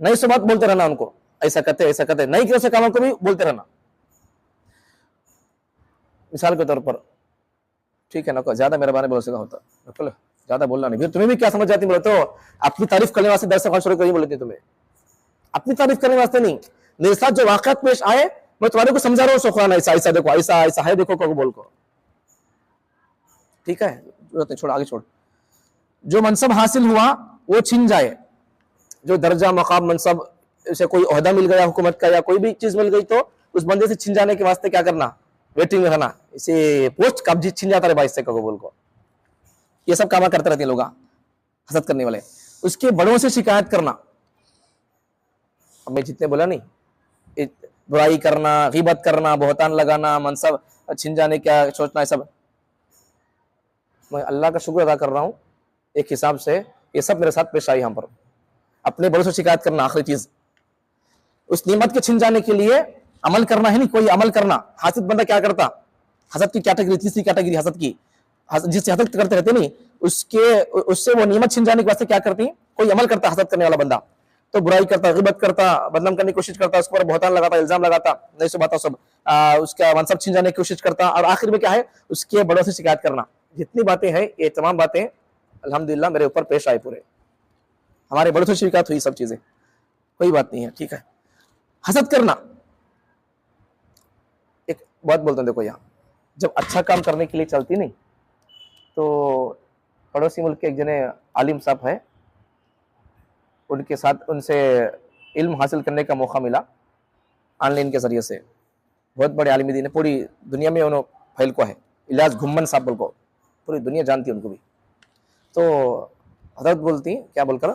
Speaker 1: नई सो बात बोलते रहना उनको, ऐसा करते नहीं कि ऐसे कामों को भी बोलते रहना। मिसाल के तौर पर, ठीक है ना, ज्यादा मेरे बारे में भरोसे का होता, बिल्कुल ज्यादा बोलना नहीं, फिर तुम्हें भी क्या समझ जाती बोले तो अपनी तारीफ करने वास्ते दर्शक शुरू करिए बोलते तुम्हें, अपनी तारीफ करने वास्ते नहीं। मेरे साथ जो वाकयात पेश आए मैं तुम्हारे को समझा रहा हूँ, सुखराना ऐसा ऐसा देखो, ऐसा ऐसा है देखो को बोल को। ठीक है, छोड़ आगे छोड़। जो मनसब हासिल हुआ वो छिन जाए, जो दर्जा मकाम मनसब से कोई ओहदा मिल गया हुकूमत का या कोई भी चीज मिल गई तो उस बंदे से छिन जाने के वास्ते क्या करना, वेटिंग में रहना। इसे पोस्ट कब्जी छिन जाता है भाई इससे को बोल को। ये सब काम करते रहते हैं लोग, हसद करने वाले। उसके बड़ों से शिकायत करना, अब मैं जितने बोला नहीं, बुराई करना, गीबत करना, बहुतान लगाना, मनसब छिन जाने क्या सोचना, है सब। मैं अल्लाह का शुक्र अदा कर रहा हूँ, एक हिसाब से ये सब मेरे साथ पेश आई। यहाँ पर अपने बड़ों से शिकायत करना, आखिरी चीज उस नियमत के छिन जाने के लिए अमल करना है नहीं, कोई अमल करना। हासिद बंदा क्या करता, हसद की कैटेगरी, तीसरी कैटेगरी हसद की, जिससे हसद करते रहते नहीं, उससे वो नियमत छिन जाने के वास्ते क्या करती, कोई अमल करता हसद करने वाला बंदा, तो बुराई करता, गिबत करता, बदनाम करने की कोशिश करता, उसके ऊपर बहुतान लगाता, इल्जाम लगाता, नहीं सो बाता सब, उसका मनसब छिन जाने की कोशिश करता, और आखिर में क्या है, उसके बड़ों से शिकायत करना। जितनी बातें हैं ये तमाम बातें अल्हम्दुलिल्लाह मेरे ऊपर पेश आए, पूरे हमारे बड़ों से शिकायत हुई, सब चीजें, कोई बात नहीं है। ठीक है, हसद करना एक बात बोलते हैं, देखो यहाँ जब अच्छा काम करने के लिए चलती नहीं तो पड़ोसी मुल्क के एक जने आलिम साहब है, उनके साथ उनसे इल्म हासिल करने का मौका मिला ऑनलाइन के जरिए से। बहुत बड़े आलिम दीन है, पूरी दुनिया में उन्होंने फैल को है, इलियास घुम्मन साहब बोल को, पूरी दुनिया जानती है उनको भी। तो हजरत बोलती क्या बोलकर,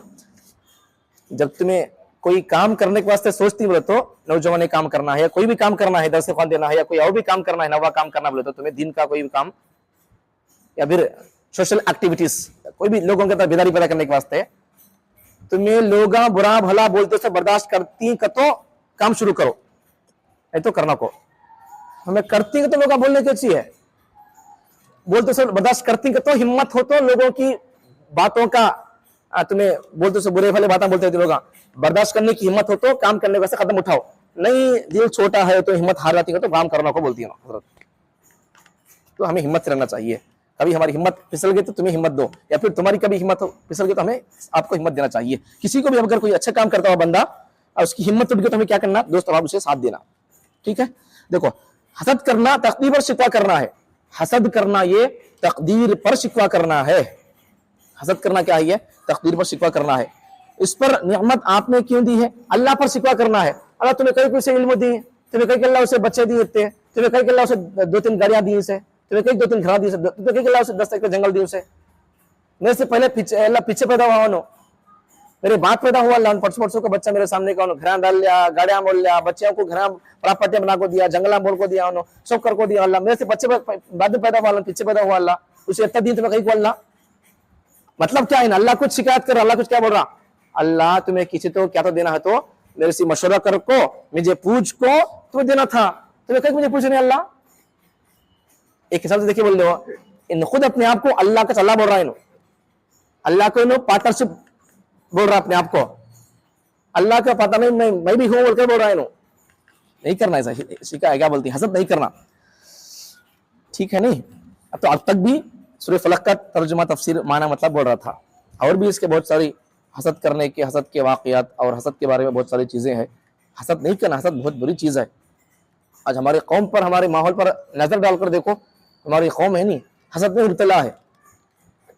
Speaker 1: जब तुम्हें कोई काम करने के वास्ते सोचती बोले तो नौजवान ने काम करना है या कोई भी काम करना है, दरस ख़ुरान देना है या कोई और भी काम करना है, नवा काम करना बोले तो तुम्हें दिन का कोई भी काम या फिर सोशल एक्टिविटीज, कोई भी लोगों के अंदर बेदारी पैदा करने के वास्ते तुम्हें लोग बुरा भला बोलते से बर्दाश्त करती तो काम शुरू करो, नहीं तो करना को। हमें करती तो लोग बोलने की अच्छी है, बोलते से बर्दाश्त करती तो हिम्मत हो तो लोगों की बातों का, तुम्हें बोलते से बुरे भले बातें बोलते थे लोग, बर्दाश्त करने की हिम्मत हो तो काम करने वैसे कदम उठाओ, नहीं दिल छोटा है तो हिम्मत हार जाती है तो काम करना को बोलती है ना। तो हमें हिम्मत से रहना चाहिए, कभी हमारी हिम्मत फिसल गई तो तुम्हें हिम्मत दो, या फिर तुम्हारी कभी हिम्मत फिसल गई तो हमें आपको हिम्मत देना चाहिए। किसी को भी अगर कोई अच्छा काम करता हुआ बंदा और उसकी हिम्मत टूट गई तो हमें क्या करना, दोस्त और उसे साथ देना। ठीक है, देखो हसद करना तकदीर पर शिकवा करना है, हसद करना ये तकदीर पर शिकवा करना है। हसद करना क्या है, ये तकदीर पर शिकवा करना है। इस पर नियमत आपने क्यों दी है, अल्लाह पर शिकवा करना है। अल्लाह तुम्हें कई कोई से इल्म दी, तुम्हें कई अल्लाह उसे बच्चे दिए थे, तुम्हें कई अल्लाह उसे 2-3 गाड़ियां दी से, तुम्हें कई 2-3 घर दिए, तुम्हें कई अल्लाह उसे 10 एकड़ जंगल दिए उसे। मेरे से पहले अल्लाह पीछे पैदा हुआ उन्होंने, मेरे बाप पैदा हुआ अल्लाह, परसों का बच्चा मेरे सामने का उन्होंने घर डाल लिया, गाड़ियां बोल लिया, बच्चों को घर प्रॉपर्टी बना को दिया, जंगला बोल को दिया, उन्होंने सब कर को दिया अल्लाह। मेरे से बच्चे बाद में पैदा हुआ, पीछे पैदा हुआ अल्लाह, उसे इतना दिन तुम्हें कहीं को अल्लाह। मतलब क्या है ना, अल्लाह कुछ शिकायत कर, अल्लाह कुछ क्या बोल रहा, अल्लाह तुम्हें किसी तो क्या तो देना है तो मेरे से मशवरा कर को, मुझे पूछ को तुम्हें देना था, तुम्हें कहीं मुझे पूछने अल्लाह। एक हिसाब से देखिए बोल रहे हो, इन खुद अपने आप को अल्लाह का अल्लाह बोल रहा है, अल्लाह को इन पार्टनरशिप बोल रहा अपने आप को, अल्लाह का पता नहीं मैं भी हूं बोलकर बोल रहा है। नहीं करना ऐसा, शिकायत क्या बोलती है, हसद नहीं करना। ठीक है नहीं, अब तो अब तक भी सूरह फलक का तर्जुमा तफसीर माना मतलब बोल रहा था, और भी इसके बहुत सारी हसद करने के, हसद के वाक़यात और हसद के बारे में बहुत सारी चीज़ें हैं। हसद नहीं करना, हसद बहुत बुरी चीज़ है। आज हमारे कौम पर, हमारे माहौल पर नजर डालकर देखो, हमारी कौम है नहीं, हसद में मुब्तला है।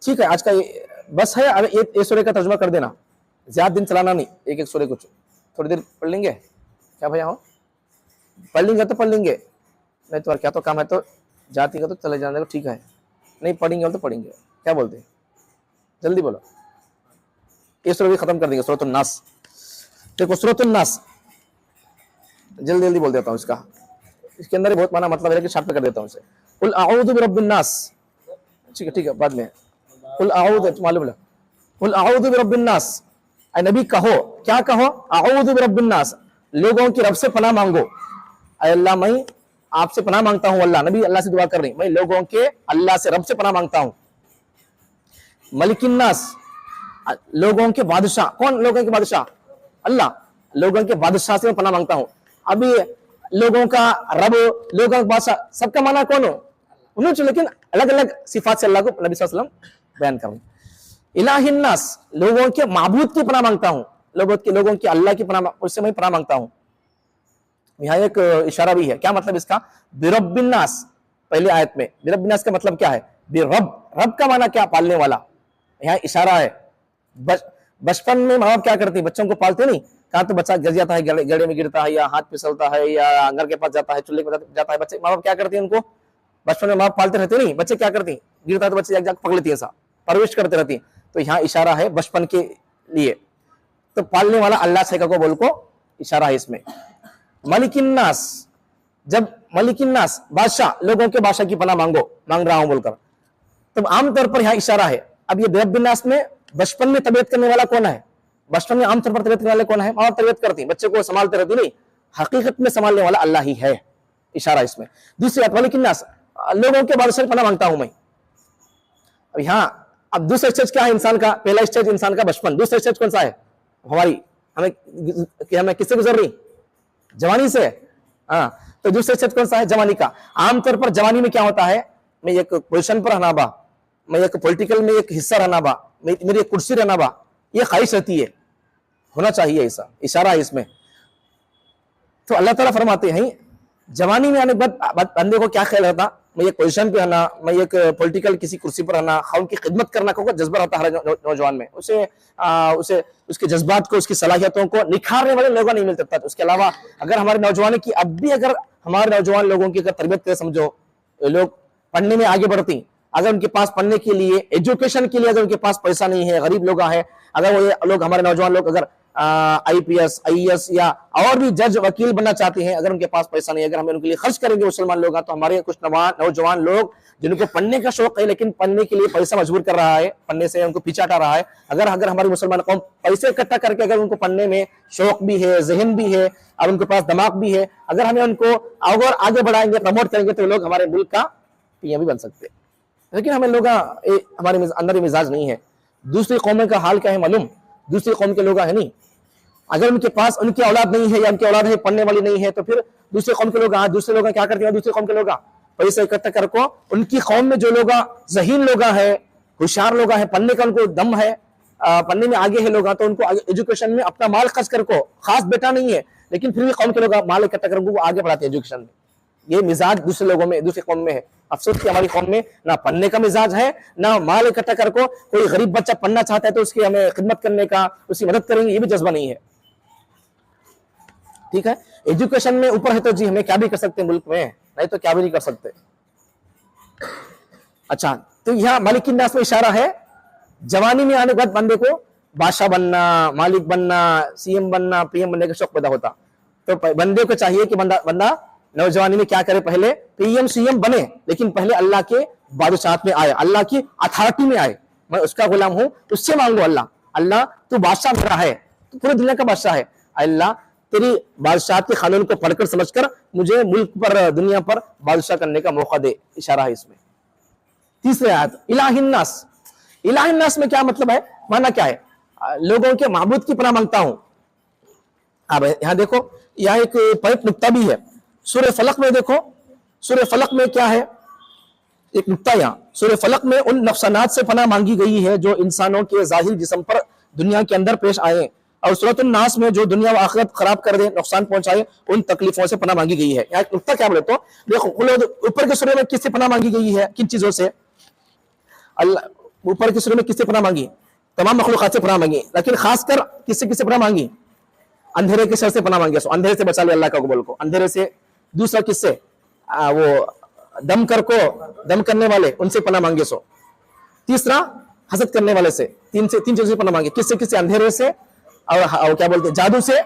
Speaker 1: ठीक है, आज का बस है, अब एक सूर्य का तर्जुमा कर देना, ज्यादा दिन चलाना नहीं, एक सूर्य कुछ थोड़ी देर पढ़ लेंगे क्या भैया? हो पढ़ लेंगे तो पढ़ लेंगे, नहीं तो क्या तो काम है तो जाती का तो चले जाने को, ठीक है, नहीं पढ़ेंगे तो पढ़ेंगे, क्या बोलते हैं? जल्दी बोलो, ये सूरह भी खत्म कर देंगे, सूरह नास। देखो सूरह नास जल्दी जल्दी बोल देता हूँ, इसके अंदर बहुत माना मतलब है कि शार्ट पे कर देता हूँ इसे। कुल आऊज़ु बिरब्बिन नास, ठीक है, बाद में कुल आऊज़ु, मालूम है, कुल आऊज़ु बिरब्बिन नास, ऐ नबी कहो, क्या कहो? आऊज़ु बिरब्बिन नास, लोगों की रब से पनाह मांगो। ऐ अल्लाह, मैं आपसे पनाह मांगता हूँ। अल्लाह, नबी अल्लाह से दुआ कर रही, मैं लोगों के अल्लाह से रब से पनाह मांगता हूँ। मलिकिन नास, लोगों के बादशाह, कौन लोगों के बादशाह? अल्लाह, लोगों के बादशाह से मैं पनाह मांगता हूँ। अभी लोगों का रब, लोगों का बादशाह, सबका माना कौन हो? उन्होंने, लेकिन अलग अलग सिफात से अल्लाह को नबी सल्लल्लाहु अलैहि वसल्लम बयान करूँ। इलाहिन नास, लोगों के माबूद की पनाह मांगता हूँ, लोगों की अल्लाह की पनाह, उससे मैं पनाह मांगता हूँ। यहाँ एक इशारा भी है, क्या मतलब इसका? बिरब्बिन नास, पहली आयत में बिरब्बिन नास का मतलब क्या है? बिरब, रब का माना क्या? पालने वाला। यहाँ इशारा है, बचपन में माँ बाप क्या करते हैं? बच्चों को पालते नहीं, कहाँ तो बच्चा गिर जाता है, गड्ढे में गिरता है, या हाथ फिसलता है, या घर के पास जाता है, चूल्हे के पास जाता है, बच्चे माँ बाप क्या करते हैं? उनको बचपन में माँ बाप पालते रहते नहीं, बच्चे क्या करते हैं? गिरता है तो बच्चे जाकर पकड़ लेती है, ऐसा परवरिश करते रहती है। तो यहाँ इशारा है बचपन के लिए, तो पालने वाला अल्लाह से को बोल को इशारा है इसमें। मलिकिन नास, जब मलिकिन नास बादशाह, लोगों के बादशाह की पनाह मांग रहा हूं बोलकर, तो आमतौर पर यहाँ इशारा है। अब ये बिरब्बिन नास में बचपन में तबीयत करने वाला कौन है? बचपन में आमतौर पर तबीयत करने वाले कौन है? माँ बाप तबीयत करती है, बच्चे को संभालते रहती नहीं, हकीकत में संभालने वाला अल्लाह ही है, इशारा इसमें। दूसरी बात, मलिकिन नास, लोगों के बादशाह की पनाह मांगता हूं मैं। अब यहाँ अब दूसरा स्टेज क्या है इंसान का? पहला स्टेज इंसान का बचपन, दूसरा स्टेज कौन सा है? हमारी हमें किससे गुजर रही? जवानी से। हाँ, तो दूसरा स्टेज कौन सा है? जवानी का। आमतौर पर जवानी में क्या होता है? मैं एक पोजीशन पर रहना बा, मैं एक पॉलिटिकल में एक हिस्सा रहना बा, मेरी एक कुर्सी रहना बा, ये ख्वाहिश रहती है, होना चाहिए, ऐसा इशारा है इसमें। तो अल्लाह ताला फरमाते हैं जवानी में आने के बाद बंदे को क्या ख्याल रहता? मैं एक पोजीशन पे रहना, मैं एक पॉलिटिकल किसी कुर्सी पर रहना, खाउन की खिदमत करना का जज्बा रहता है हर नौजवान में। उसे उसके जज्बात को, उसकी सलाहियतों को निखारने वाले लोग नहीं मिलते। उसके अलावा अगर हमारे नौजवान की, अब भी अगर हमारे नौजवान लोगों की अगर तरबियत करें, समझो लोग पढ़ने में आगे बढ़ती, अगर उनके पास पढ़ने के लिए, एजुकेशन के लिए अगर उनके पास पैसा नहीं है, गरीब लोग हैं, अगर वो लोग, हमारे नौजवान लोग अगर IPS, IAS या और भी जज, वकील बनना चाहते हैं, अगर उनके पास पैसा नहीं है, अगर हमें उनके लिए खर्च करेंगे मुसलमान लोग, तो हमारे कुछ नौजवान लोग जिनको पढ़ने का शौक है लेकिन पढ़ने के लिए पैसा मजबूर कर रहा है, पढ़ने से उनको पीछा हटा रहा है, अगर हमारी मुसलमान कौम पैसे इकट्ठा करके अगर उनको पढ़ने में शौक भी है, जहन भी है और उनके पास दिमाग भी है, अगर हमें उनको और आगे बढ़ाएंगे, प्रमोट करेंगे, तो लोग हमारे मुल्क का PM भी बन सकते हैं। लेकिन हमें लोग, हमारे अंदर मिजाज नहीं है। दूसरी कौमों का हाल क्या है मालूम? दूसरी कौम के लोग है नहीं, अगर उनके पास उनकी औलाद नहीं है या उनकी औलाद है पढ़ने वाली नहीं है, तो फिर दूसरे कौम के लोग, दूसरे लोग क्या करते हैं? दूसरे कौम के लोग पैसा इकट्ठा करको, उनकी कौम में जो लोग ज़हीन लोग हैं, होशियार लोग हैं, पढ़ने का उनको दम है, पढ़ने में आगे है लोग, तो उनको एजुकेशन में अपना माल खर्च करको, खास बेटा नहीं है लेकिन फिर भी कौम के लोग माल इकट्ठा करके वो आगे बढ़ाते हैं एजुकेशन में। ये मिजाज दूसरे लोगों में, दूसरी कौम में है। अफसोस कि हमारी कौम में ना पढ़ने का मिजाज है, ना माल इकट्ठा करको, कोई गरीब बच्चा पढ़ना चाहता है तो उसकी हमें खिदमत करने का, उसकी मदद करेंगे, ये भी जज्बा नहीं है। ठीक है, एजुकेशन में ऊपर है तो जी हमें क्या भी कर सकते हैं मुल्क में, नहीं तो क्या भी नहीं कर सकते। अच्छा, तो यहाँ मालिकिन नास में इशारा है, जवानी में आने के बाद बंदे को बादशाह बनना, मालिक बनना, CM बनना, PM बनने का शौक पैदा होता। तो बंदे को चाहिए कि बंदा नौजवानी में क्या करे? पहले PM CM बने, लेकिन पहले अल्लाह के बादशाहत में आए, अल्लाह की अथॉरिटी में आए। मैं उसका गुलाम हूं, उससे मांगो अल्लाह, अल्लाह तू बादशाह मेरा है, तू पूरी दुनिया का बादशाह है, अल्लाह तेरी बादशाह के कानून को पढ़कर समझकर मुझे मुल्क पर, दुनिया पर बादशाह करने का मौका दे, इशारा है इसमें। तीसरे आयत इलाहिन नास, इलाहिन नास में क्या मतलब है? माना क्या है? लोगों के माबूद की पनाह मांगता हूं। अब यहां देखो, यहां एक पॉइंट नुक्ता भी है सूरह फलक में। देखो सूरह फलक में क्या है, एक नुक्ता यहाँ सूरह फलक में उन नफसानात से पनाह मांगी गई है जो इंसानों के जाहिर जिस्म पर दुनिया के अंदर पेश आए, और सूरत नास में जो दुनिया व आखिरत खराब कर दे, नुकसान पहुंचाए, उन तकलीफों से पनाह मांगी गई है। यहाँ एक नुक्ता क्या बोले तो देखो, ऊपर के सूरत में किससे पनाह मांगी गई है, किन चीजों से? अल्लाह ऊपर के सूरत में किससे पनाह मांगी? तमाम मखलूकात से पनाह मांगी, लेकिन खासकर किससे किससे पनाह मांगी? अंधेरे के शर से पनाह मांगी। सो अंधेरे से बचा ले अल्लाह का कबूल को, अंधेरे से। दूसरा किससे? वो दम करने वाले, उनसे पनाह मांगे। सो तीसरा हसद करने वाले से, तीन चीजों से पनाह मांगे। किससे किससे? अंधेरे से और क्या बोलते हैं, जादू से,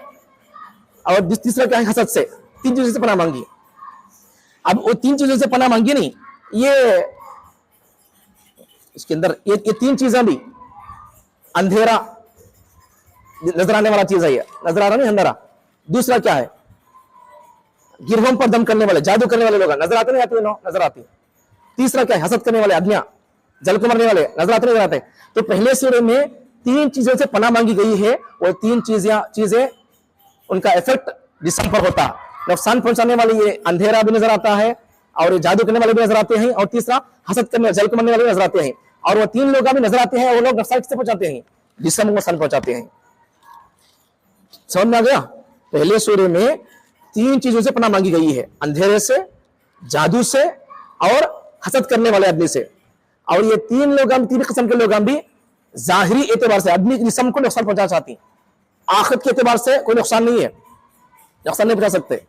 Speaker 1: और तीसरा क्या है, हसद से। तीन चीजों से पनाह मांगी। अब वो तीन चीजों से पनाह मांगी नहीं, ये इसके अंदर ये तीन चीजें भी, अंधेरा नजर आने वाला चीज है, ये नजर आ रहा नहीं अंधेरा। दूसरा क्या है, गिरहों पर दम करने वाले, जादू करने वाले लोग नजर आते नहीं आते? नजर आते। तीसरा क्या है, हसद करने वाले आदमियां, जल को मरने वाले, नजर आते नहीं नजर आते? तो पहले सूरे में तीन चीजों से पनाह मांगी गई है, और तीन चीजें उनका इफेक्ट जिस्म पर होता है। नुकसान पहुंचाने वाले ये अंधेरा भी नजर आता है, और ये जादू करने वाले भी नजर आते हैं, और तीसरा हसद करने, जल को मरने वाले भी नजर आते हैं। और वो तीन लोग भी नजर आते हैं, वो लोग नुकसान किससे पहुंचाते हैं? जिस्म को नुकसान पहुंचाते हैं। समझ में आ गया? पहले सूरे में तीन चीजों से पनाह मांगी गई है, अंधेरे से, जादू से, और हसद करने वाले आदमी से। और ये तीन लोग, तीन किस्म के लोग भी जाहिरी एतबार से आदमी के जिस्म को नुकसान पहुंचा चाहती हैं, आखिरत के एतबार से कोई नुकसान नहीं है, नुकसान नहीं पहुंचा सकते।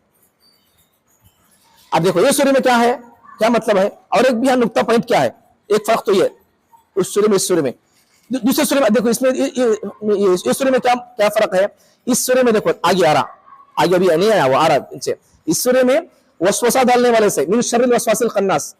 Speaker 1: अब देखो ये सूरे में क्या है, क्या मतलब है, और एक भी यहाँ नुक्ता पॉइंट क्या है, एक फर्क तो ये उस सूरे में, इस सूरे में। दूसरे सूरे में देखो, इसमें इस सूरे में क्या क्या फर्क है? इस सूरे में देखो आगे आ रहा, आगे अभी नहीं आया, वो आ रहा इनसे। इस सूरे में वसवसा डालने वाले से, मिन शर्रिल वसवासिल खन्नास,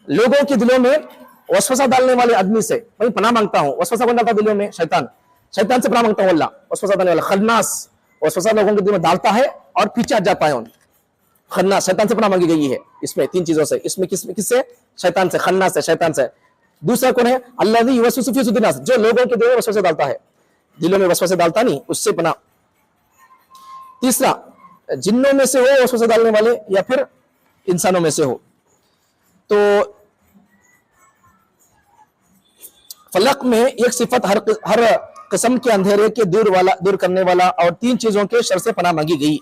Speaker 1: लोगों के दिलों में वसवसा डालने वाले आदमी से मैं पनाह मांगता हूं। वसवसा कौन डालता दिलों में? शैतान। शैतान से पनाह मांगता हूं अल्लाह। वसवसा डालने वाला खन्नास, वसवसा लोगों के दिल में डालता है और पीछे हट जाता है उन। खन्नास, शैतान से पनाह मांगी गई है इसमें तीन चीजों से। इसमें किससे? शैतान से, खन्नास से, शैतान से। दूसरा कौन है? अल्लाज़ी युवस्विसु फी सुदूरिन नास, जो लोगों के दिलों में वसवसा डालता है, दिलों में वसवसा डालता नहीं, उससे पनाह। तीसरा जिन्नों में से हो वसवसा डालने वाले, या फिर इंसानों में से हो। तो फलक में एक सिफत हर किस्म के अंधेरे के दूर करने वाला, और तीन चीजों के शर से पनाह मांगी गई।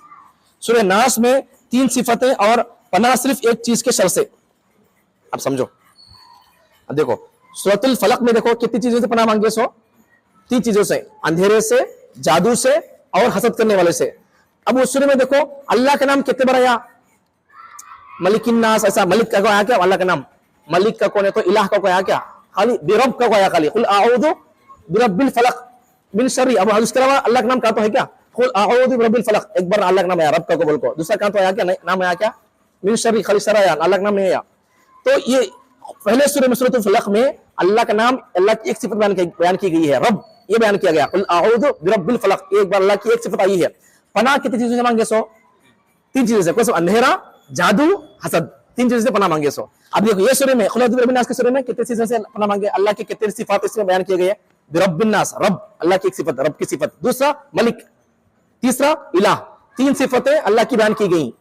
Speaker 1: सूरह नास में तीन सिफतें और पनाह सिर्फ एक चीज के शर से। अब समझो, अब देखो सूरतुल फलक में देखो कितनी चीजों से पनाह मांगे? सो तीन चीजों से, अंधेरे से, जादू से, और हसद करने वाले से। अब उस सूरह में देखो अल्लाह का नाम कितने बार आया? मलिकिन नास, ऐसा मलिक का को आया क्या? अल्लाह का नाम मलिक का कौन है? तो इलाह का को आया क्या? खाली बिरब का को आया, खाली कुल आऊदु बिरब्बिल फलक मिन शर्रि। अब उसके अलावा अल्लाह का नाम कहां तो है क्या? कुल आऊदु बिरब्बिल फलक, एक बार अल्लाह का नाम आया, रब का को बोल को। दूसरा कहां तो आया क्या? नाम आया क्या? मिन शर्रि, खाली शर आया, अल्लाह का नाम नहीं आया। तो ये पहले सूरह में, सूरतुल फलक में अल्लाह का नाम, अल्लाह की एक सिफत बयान की गई है, रब, ये बयान किया गया। कुल आऊदु बिरब्बिल फलक, एक बार अल्लाह की एक सिफत आई है। पनाह कितनी चीजों से मांगे? सो तीन चीजों से। कौन? अंधेरा, जादू, हसद, तीन चीजों से पनाह मांगे। सो अब देखो ये सूरह में, खुल औज़ु बिरब्बिन नास के सूरह में कितनी चीजों से पनाह मांगे? अल्लाह की कितनी सिफात इसमें बयान किए गए? बिरब्बिन नास, रब, अल्लाह की एक सिफत, रब की सिफत। दूसरा मलिक, तीसरा इलाह, तीन सिफतें अल्लाह की बयान की गई।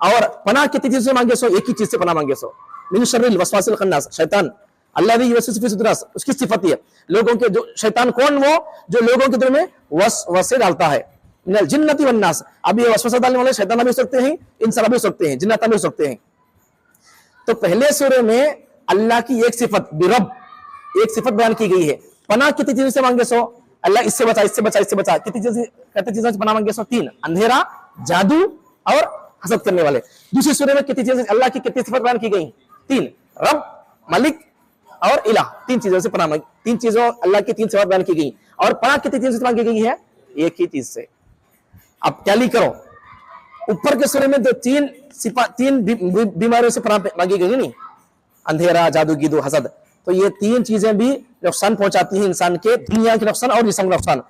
Speaker 1: और पनाह कितनी चीजों से मांगे? सो एक ही चीज से पनाह मांगे। सो मिन शर्रिल वसवासिल खन्नास, शैतान। अल्लाज़ी युवस्विसु फी सुदूरिन नास, उसकी सिफत है लोगों के, जो शैतान कौन? वो जो लोगों के दिल में वसवसे डालता है। मिनल जिन्नति वन नास, अब ये वसवसा डालने वाले शैतान भी हो सकते हैं, इंसान भी हो सकते हैं, जिन्नात भी हो सकते हैं। तो पहले सूरे में अल्लाह की एक सिफत बिरब, एक सिफत बयान की गई है। पनाह कितनी चीजों से मांगे? सो अल्लाह इससे बचा, इससे बचा, इससे बचा। कितनी चीजों से पनाह मांगे? सो तीन, अंधेरा, जादू, और हसद करने वाले। दूसरी सूरे में कितनी चीजें, अल्लाह की कितनी सिफत बयान की गई? तीन, रब, मलिक, और इलाह, तीन चीजों से पनाह मांगी। तीन चीजों, अल्लाह की तीन सिफत बयान की गई। और पनाह कितनी चीजों से मांगी गई है? एक ही चीज से। अब टैली करो, ऊपर के सूरे में जो तीन बीमारियों से पनाह मांगी गई नहीं, अंधेरा, जादू, गिदू, हसद, तो ये तीन चीजें भी नुकसान पहुंचाती हैं इंसान के, दुनिया के नुकसान और जिस्म का नुकसान।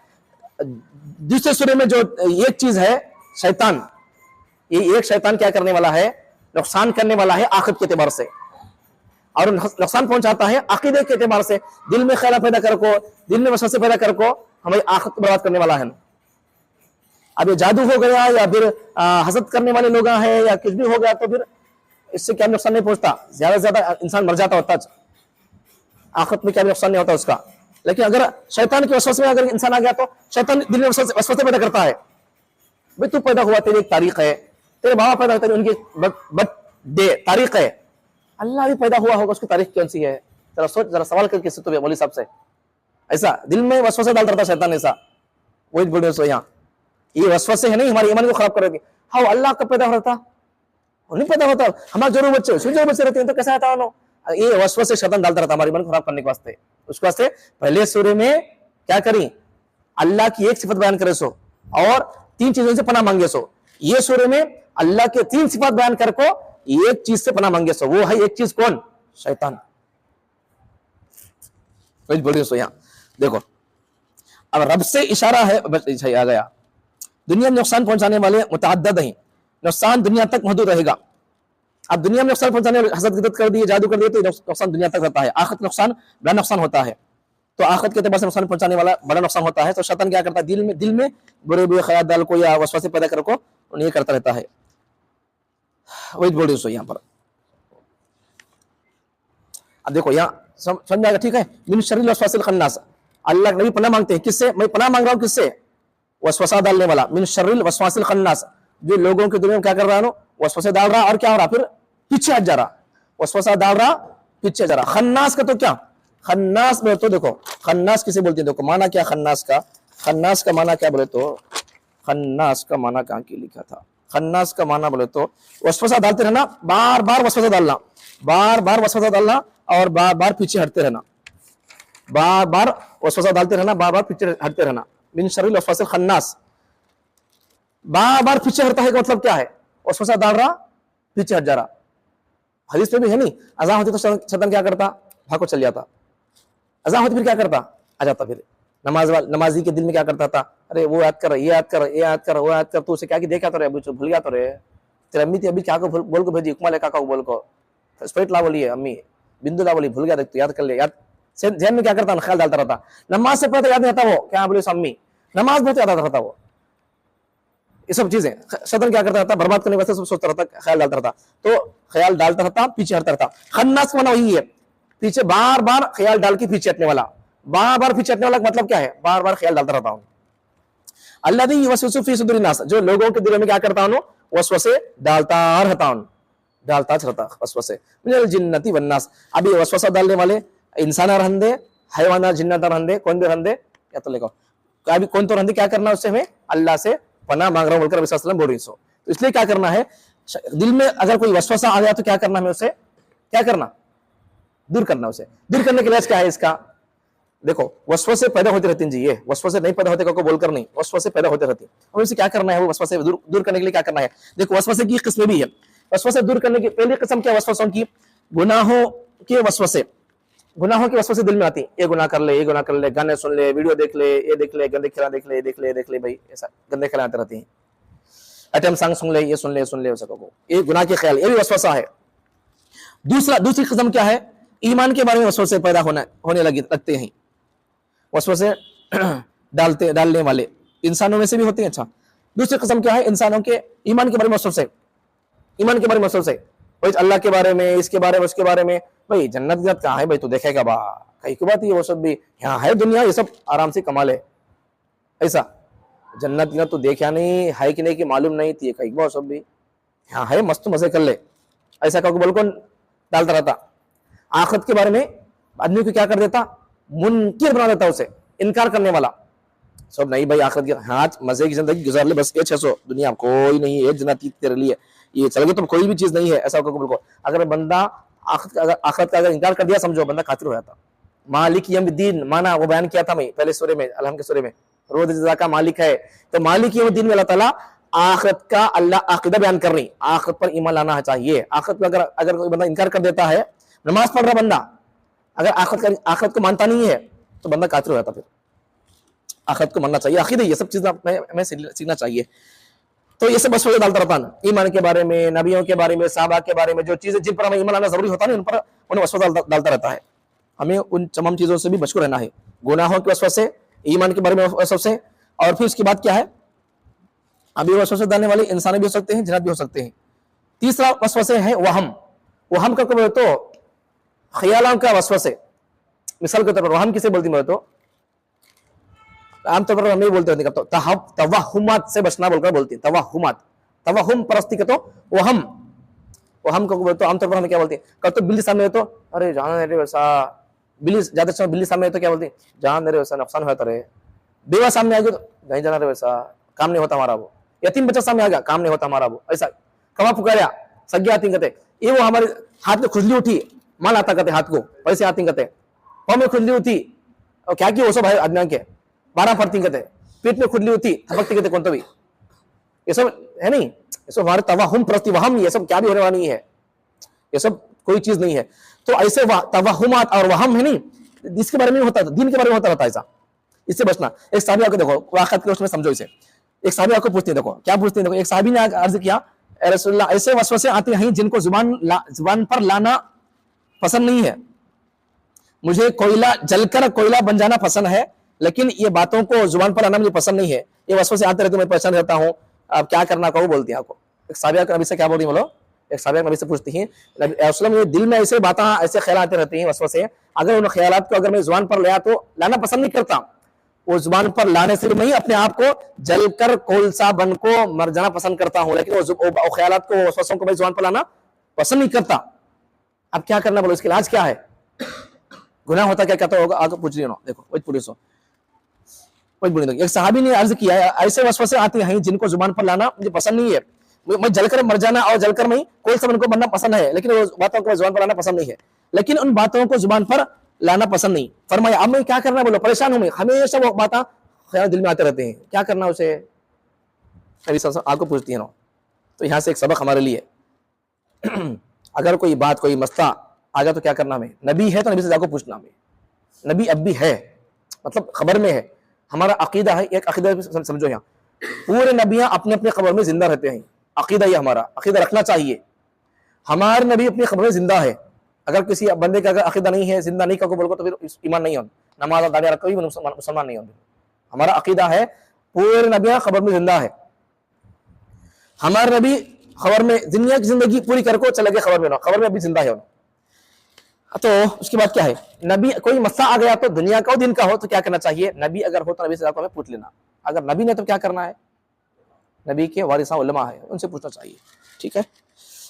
Speaker 1: दूसरे सूरे में जो एक चीज है शैतान, ये एक शैतान क्या करने वाला है? नुकसान करने वाला है आखिरत के एतबार से, और नुकसान पहुंचाता है अकीदे के एतबार से। दिल में ख्याल पैदा कर को, दिल में वसवसे पैदा कर को हमारी आखिरत बर्बाद करने वाला है। अब ये जादू हो गया, या फिर हसद करने वाले लोग हैं, या कुछ भी हो गया, तो फिर इससे क्या नुकसान नहीं पहुंचता, ज्यादा से ज्यादा इंसान मर जाता होता, आखिरत में क्या नुकसान नहीं होता उसका। लेकिन अगर शैतान के वसवसे में अगर इंसान आ गया तो शैतान दिल में वसवसे पैदा करता है, भाई तू पैदा हुआ, तेरी एक तारीख है, तेरे बाबा पैदा होते उनकी बर्थडे तारीख है, अल्लाह भी पैदा हुआ होगा, उसकी तारीख कौन सी है? जरा सोच, जरा सवाल करके तो मौलवी साहब से। ऐसा दिल में वसवसे डालता रहता शैतान, ऐसा वही बोल रहे हो यहाँ, ये वसवसे है नहीं हमारे ईमान को खराब करेगी। हाँ अल्लाह कब पैदा होता, नहीं पैदा होता, हमारे जरूर बच्चे उसमें जरूर बच्चे रहते हैं, तो कैसा रहता है? ये वसवसे शैतान डालता रहता हमारे ईमान को खराब करने के वास्ते। उसके वास्ते पहले सूरे में क्या करी, अल्लाह की एक सिफत बयान करे सो और 3 चीजों से पनाह मांगे सो। ये सूरे में अल्लाह के 3 सिफत बयान कर को एक चीज से पनाह मांगे सो, वो है एक चीज कौन? शैतान। बोलिए सो यहाँ देखो, अब रब से इशारा है, आ गया दुनिया में नुकसान पहुंचाने वाले मुतअद्दिद हैं, नुकसान दुनिया तक महदूद रहेगा। अब दुनिया में नुकसान पहुंचाने वाले हसद गिदत कर दिए, जादू कर दिए, तो नुकसान दुनिया तक रहता है। आखिरत नुकसान बड़ा नुकसान होता है, तो आखिरत के एतबार से नुकसान पहुंचाने वाला बड़ा नुकसान होता है। तो शैतान क्या करता है, दिल में बुरे बुरे ख्याल डाल को या वसवसे पैदा कर को उन्हें करता रहता है। वही बोल रही यहाँ पर। अब देखो यहाँ समझ आएगा, ठीक है। मिन शर्रिल वसवासिल खन्नास, अल्लाह नबी पनाह मांगते हैं किससे? मैं पनाह मांग रहा हूँ किससे? वसवसा डालने वाला। मिन शर्रिल वसवासिल खन्नास, जो लोगों की दुनिया में क्या कर रहा है, वसवसे डाल रहा और क्या हो रहा, फिर पीछे हट जा रहा। वसवसा डाल रहा, पीछे जा रहा। खन्नास का तो क्या, खन्नास में तो देखो, खन्नास किसे बोलते हैं? देखो माना क्या खन्नास का, खन्नास का माना क्या बोले तो, खन्नास का माना कहाँ की लिखा था? खन्नास का माना बोले तो वसवसा डालते रहना, बार बार वसवसा डालना, बार बार वसवसा डालना और बार बार पीछे हटते रहना, बार बार वसवसा डालते रहना, बार बार पीछे हटते रहना। मिन शर्रिल वसवासिल खन्नास, बार बार पीछे हटता है का मतलब क्या है? वसवसा डाल रहा, पीछे हट जा रहा। हदीस में भी है नहीं, अज़ान होती तो शैतान क्या करता, भाग को चल जाता। अज़ान होती फिर क्या करता, आ जाता। फिर नमाजी के दिल में क्या करता था, अरे वो याद कर, ये याद कर, ये याद कर, वो याद कर, तो उसे क्या कि देखा तो रहे, भूल गया तो रहे, तेरी अम्मी थी अभी क्या को बोल को भेजी, कुमार काका को बोल को स्प्राइट ला बोली है अम्मी, बिंदु ला बोली, भूल गया देख तो याद कर ले, याद ध्यान में क्या करता, ख्याल डालता रहता। नमाज से पहले याद नहीं आता, वो क्या बोले अम्मी, नमाज बहुत याद आता रहता वो। ये सब चीजें शैतान क्या करता रहता, बर्बाद करने वास्ते सब सोचता रहता, ख्याल डालता रहता, तो ख्याल डालता रहता, पीछे हटता रहता। खन्नास माना वही है, पीछे बार बार ख्याल डाल के पीछे हटने वाला। बार बार पीछे हटने वाला मतलब क्या है, बार बार ख्याल डालता रहता हूँ। अल्लाज़ी युवस्विसु फी सुदूरिन नास, जो लोगों के दिलों में क्या करता हूँ, वसवसे डालता रहता हूँ, डालता रहता वसवसे। मिनल जिन्नति वन्नास, अभी वसवसा डालने वाले इंसान रहंदे, हैवाना जिन्नत रहंदे, कौन भी रहंदे, या तो लिखो अभी कौन तो रहंदे, क्या करना उससे, हमें अल्लाह से पनाह मांग रहा हूं बोलकर नबी सल्लल्लाहु अलैहि वसल्लम बोल रही। तो इसलिए क्या करना है, दिल में अगर कोई वसवसा आ गया तो क्या करना है, उसे क्या करना, दूर करना। उसे दूर करने के लिए क्या है इसका, देखो वसवसे पैदा होते रहते हैं जी, ये वसवसे नहीं पैदा होते को बोलकर नहीं, वसवसे पैदा होते रहते हैं। और इसे क्या करना है, वो वसवसे दूर करने के लिए क्या करना है। देखो वसवसे की किस्में भी है, वसवसे दूर करने की पहली किस्म क्या, वसवसों की गुनाहों के वसवसे, गुनाहों की वसवसे दिल में आती है, ये गुनाह कर ले, ये गुनाह कर ले, गाने सुन ले, वीडियो देख ले, ये देख ले, गंदे खेला देख ले, ये देख ले, देख ले, भाई ऐसा गंदे खेला आते रहते हैं, आइटम सॉन्ग सुन ले, ये सुन ले, सुन ले, को ये गुनाह के ख्याल, ये भी वसवसा है। दूसरी किस्म क्या है, ईमान के बारे में वसवसे पैदा होने लगते हैं, वसवसे डालने वाले इंसानों में से भी होते हैं। अच्छा, दूसरी किस्म क्या है, इंसानों के ईमान के बारे में वसवसे, ईमान के बारे में वसवसे, भाई अल्लाह के बारे में, इसके बारे में, उसके बारे में, भाई जन्नत जन्नत कहाँ है, भाई तू देखेगा बा, कहीं की बात है, वो सब भी यहाँ है, दुनिया ये सब आराम से कमा ले, ऐसा जन्नत जन्नत तो देखा नहीं है कि नहीं कि मालूम नहीं थी, कहीं वो सब भी यहाँ है, मस्त मजे कर ले, ऐसा कहो बोल कौन डालता रहता। आखिरत के बारे में आदमी को क्या कर देता, मुनकिर बना देता, उसे इनकार करने वाला, सब नहीं भाई आखिरत के, हाँ मजे की जिंदगी गुजार ले बस, ये 600 दुनिया कोई नहीं है, जन्नत तेरे लिए ये चल गए तो कोई भी चीज नहीं है, ऐसा को अगर बंदा आखिरत का अगर इनकार कर दिया, समझो बंदा काफिर हो जाता। मालिक यौमिद्दीन माना वो बयान किया था मैं पहले सूरे में, अलहम के सूरे में, रोज जज़ा का मालिक है, तो मालिक यौमिद्दीन में अल्लाह ताला आखिरत का अल्लाह अकीदा बयान कर रही, आखिरत पर ईमान लाना चाहिए। आखिरत पर अगर कोई बंदा इनकार कर देता है, नमाज पढ़ रहा बंदा अगर आखिरत को मानता नहीं है तो बंदा काफिर हो जाता। फिर आखिरत को मानना चाहिए, अकीदा, ये सब चीजें हमें सीखना चाहिए। तो ये सब वसवसे डालता रहता है, ईमान के बारे में, नबियों के बारे में, सहाबा के बारे में, जो चीजें जिन पर हमें ईमान लाना जरूरी होता है उन पर उन्हें वसवसा डालता रहता है। हमें उन तमाम चीजों से भी बचकर रहना है, गुनाहों के वसवसे, ईमान के बारे में वसवसे, और फिर उसके बाद क्या है, अभी वसवसे डालने वाले इंसान भी हो सकते हैं, जिन्नात भी हो सकते हैं। तीसरा वसवसे है वहम, वहम का बोले तो ख्यालों का वसवसे। मिसाल के तौर पर वहम किसे बोलती है तो आमतौर पर हम नहीं बोलते होते तो तवहुमात से बचना बोलकर बोलते हैं, तवहुमात, तवहुम परस्ती के तो वहम को बोलते तो आमतौर पर हम क्या बोलते हैं, कब तो बिल्ली सामने हो तो अरे जाना नहीं रे वैसा, बिल्ली ज्यादा समय बिल्ली सामने हो तो क्या बोलते हैं, जान नहीं रे वैसा, नुकसान होता रे। बेवा सामने आ गया तो नहीं जाना रे वैसा, काम नहीं होता हमारा वो। यतीम बच्चा सामने आ गया, काम नहीं होता हमारा वो। ऐसा कमा पुकारा सज्ञा आती कहते ये वो हमारे हाथ में खुजली उठी, माल आता कहते हाथ को, पैसे आती कहते पाँव में खुजली उठी और क्या की वो सब भाई आदमी के 12 पड़ती कहते, पेट में खुजली उठी थपकती कहते कौन तो भी, ये सब है नहीं, ये सब हमारे तवहुम प्रति वहम, ये सब क्या भी होने वाला नहीं है, ये सब कोई चीज नहीं है। तो ऐसे तवहुमात और वहम है नहीं, इसके बारे में होता था, दीन के बारे में होता रहता है ऐसा, इससे बचना। एक साहबी आपको देखो वाक़त के उसमें समझो इसे, एक साहबी आपको पूछते हैं, देखो क्या पूछते हैं, देखो एक साहबी ने अर्ज किया रसूलुल्लाह ऐसे वसवसे आते हैं जिनको जुबान पर लाना पसंद नहीं है, मुझे कोयला जलकर कोयला बन जाना पसंद है, लेकिन ये बातों को जुबान पर लाना मुझे पसंद नहीं है, ये वसवसे आते रहते मैं परेशान रहता हूँ, अब क्या करना कहो बोलती है आपको। एक साहबिया नबी से क्या बोल रही बोलो, एक साहबिया नबी से पूछती हैं ये दिल में ऐसे बातें ऐसे ख्याल आते रहते हैं वसवसे, अगर उन ख्यालात को अगर मैं जुबान पर लाया तो लाना पसंद नहीं करता, वो जुबान पर लाने से भी नहीं अपने आप को जलकर कोलसा बन को मर जाना पसंद करता हूं, लेकिन वो ख्यालात को वसवसों को मैं जुबान पर लाना पसंद नहीं करता। अब क्या करना बोलो, इसके इलाज क्या है, गुनाह होता क्या क्या तो होगा, आगे पूछ रही हो, देखो वही पुलिस हो वही बोली। एक सहाबी ने अर्ज किया ऐसे वसवसे आते हैं जिनको जुबान पर लाना मुझे पसंद नहीं है, मैं जलकर मर जाना और जलकर में कोई सब उनको बनना पसंद है, लेकिन वो बातों को जुबान पर लाना पसंद नहीं है, लेकिन उन बातों को जुबान पर लाना पसंद नहीं। फरमाया अब मैं क्या करना बोलो, परेशान हूं मैं, हमेशा वो बातें ख्याल दिल में आते रहते हैं, क्या करना उसे, नबी सल्लल्लाहु अलैहि वसल्लम आपको पूछती है ना। तो यहाँ से एक सबक हमारे लिए अगर कोई बात कोई मसला आ जाए तो क्या करना हमें, नबी है तो नबी से जाकर पूछना हमें, नबी अब भी है मतलब खबर में है, हमारा अकीदा है, एक अकीदा समझो यहाँ पूरे नबियां अपने अपने खबर में जिंदा रहते हैं, अकीदा ये हमारा अकीदा रखना चाहिए, हमारे नबी अपनी खबर में जिंदा है। अगर किसी बंदे का अगर अकीदा नहीं है, जिंदा नहीं का बोलो तो फिर ईमान नहीं हो, नमाज दाड़िया कोई भी मुसलमान नहीं हो। हमारा अकीदा है पूरे नबियां खबर में जिंदा है, हमारे नबी खबर में दुनिया की जिंदगी पूरी करको चले गए खबर में ना, खबर में अभी जिंदा है। तो उसके बाद क्या है, नबी कोई मसला आ गया तो दुनिया का हो दिन का हो तो क्या करना चाहिए, नबी अगर हो तो नबी से जाकर हमें पूछ लेना, अगर नबी ने तो क्या करना है, नबी के वारिसा उलमा है उनसे पूछना चाहिए। ठीक है,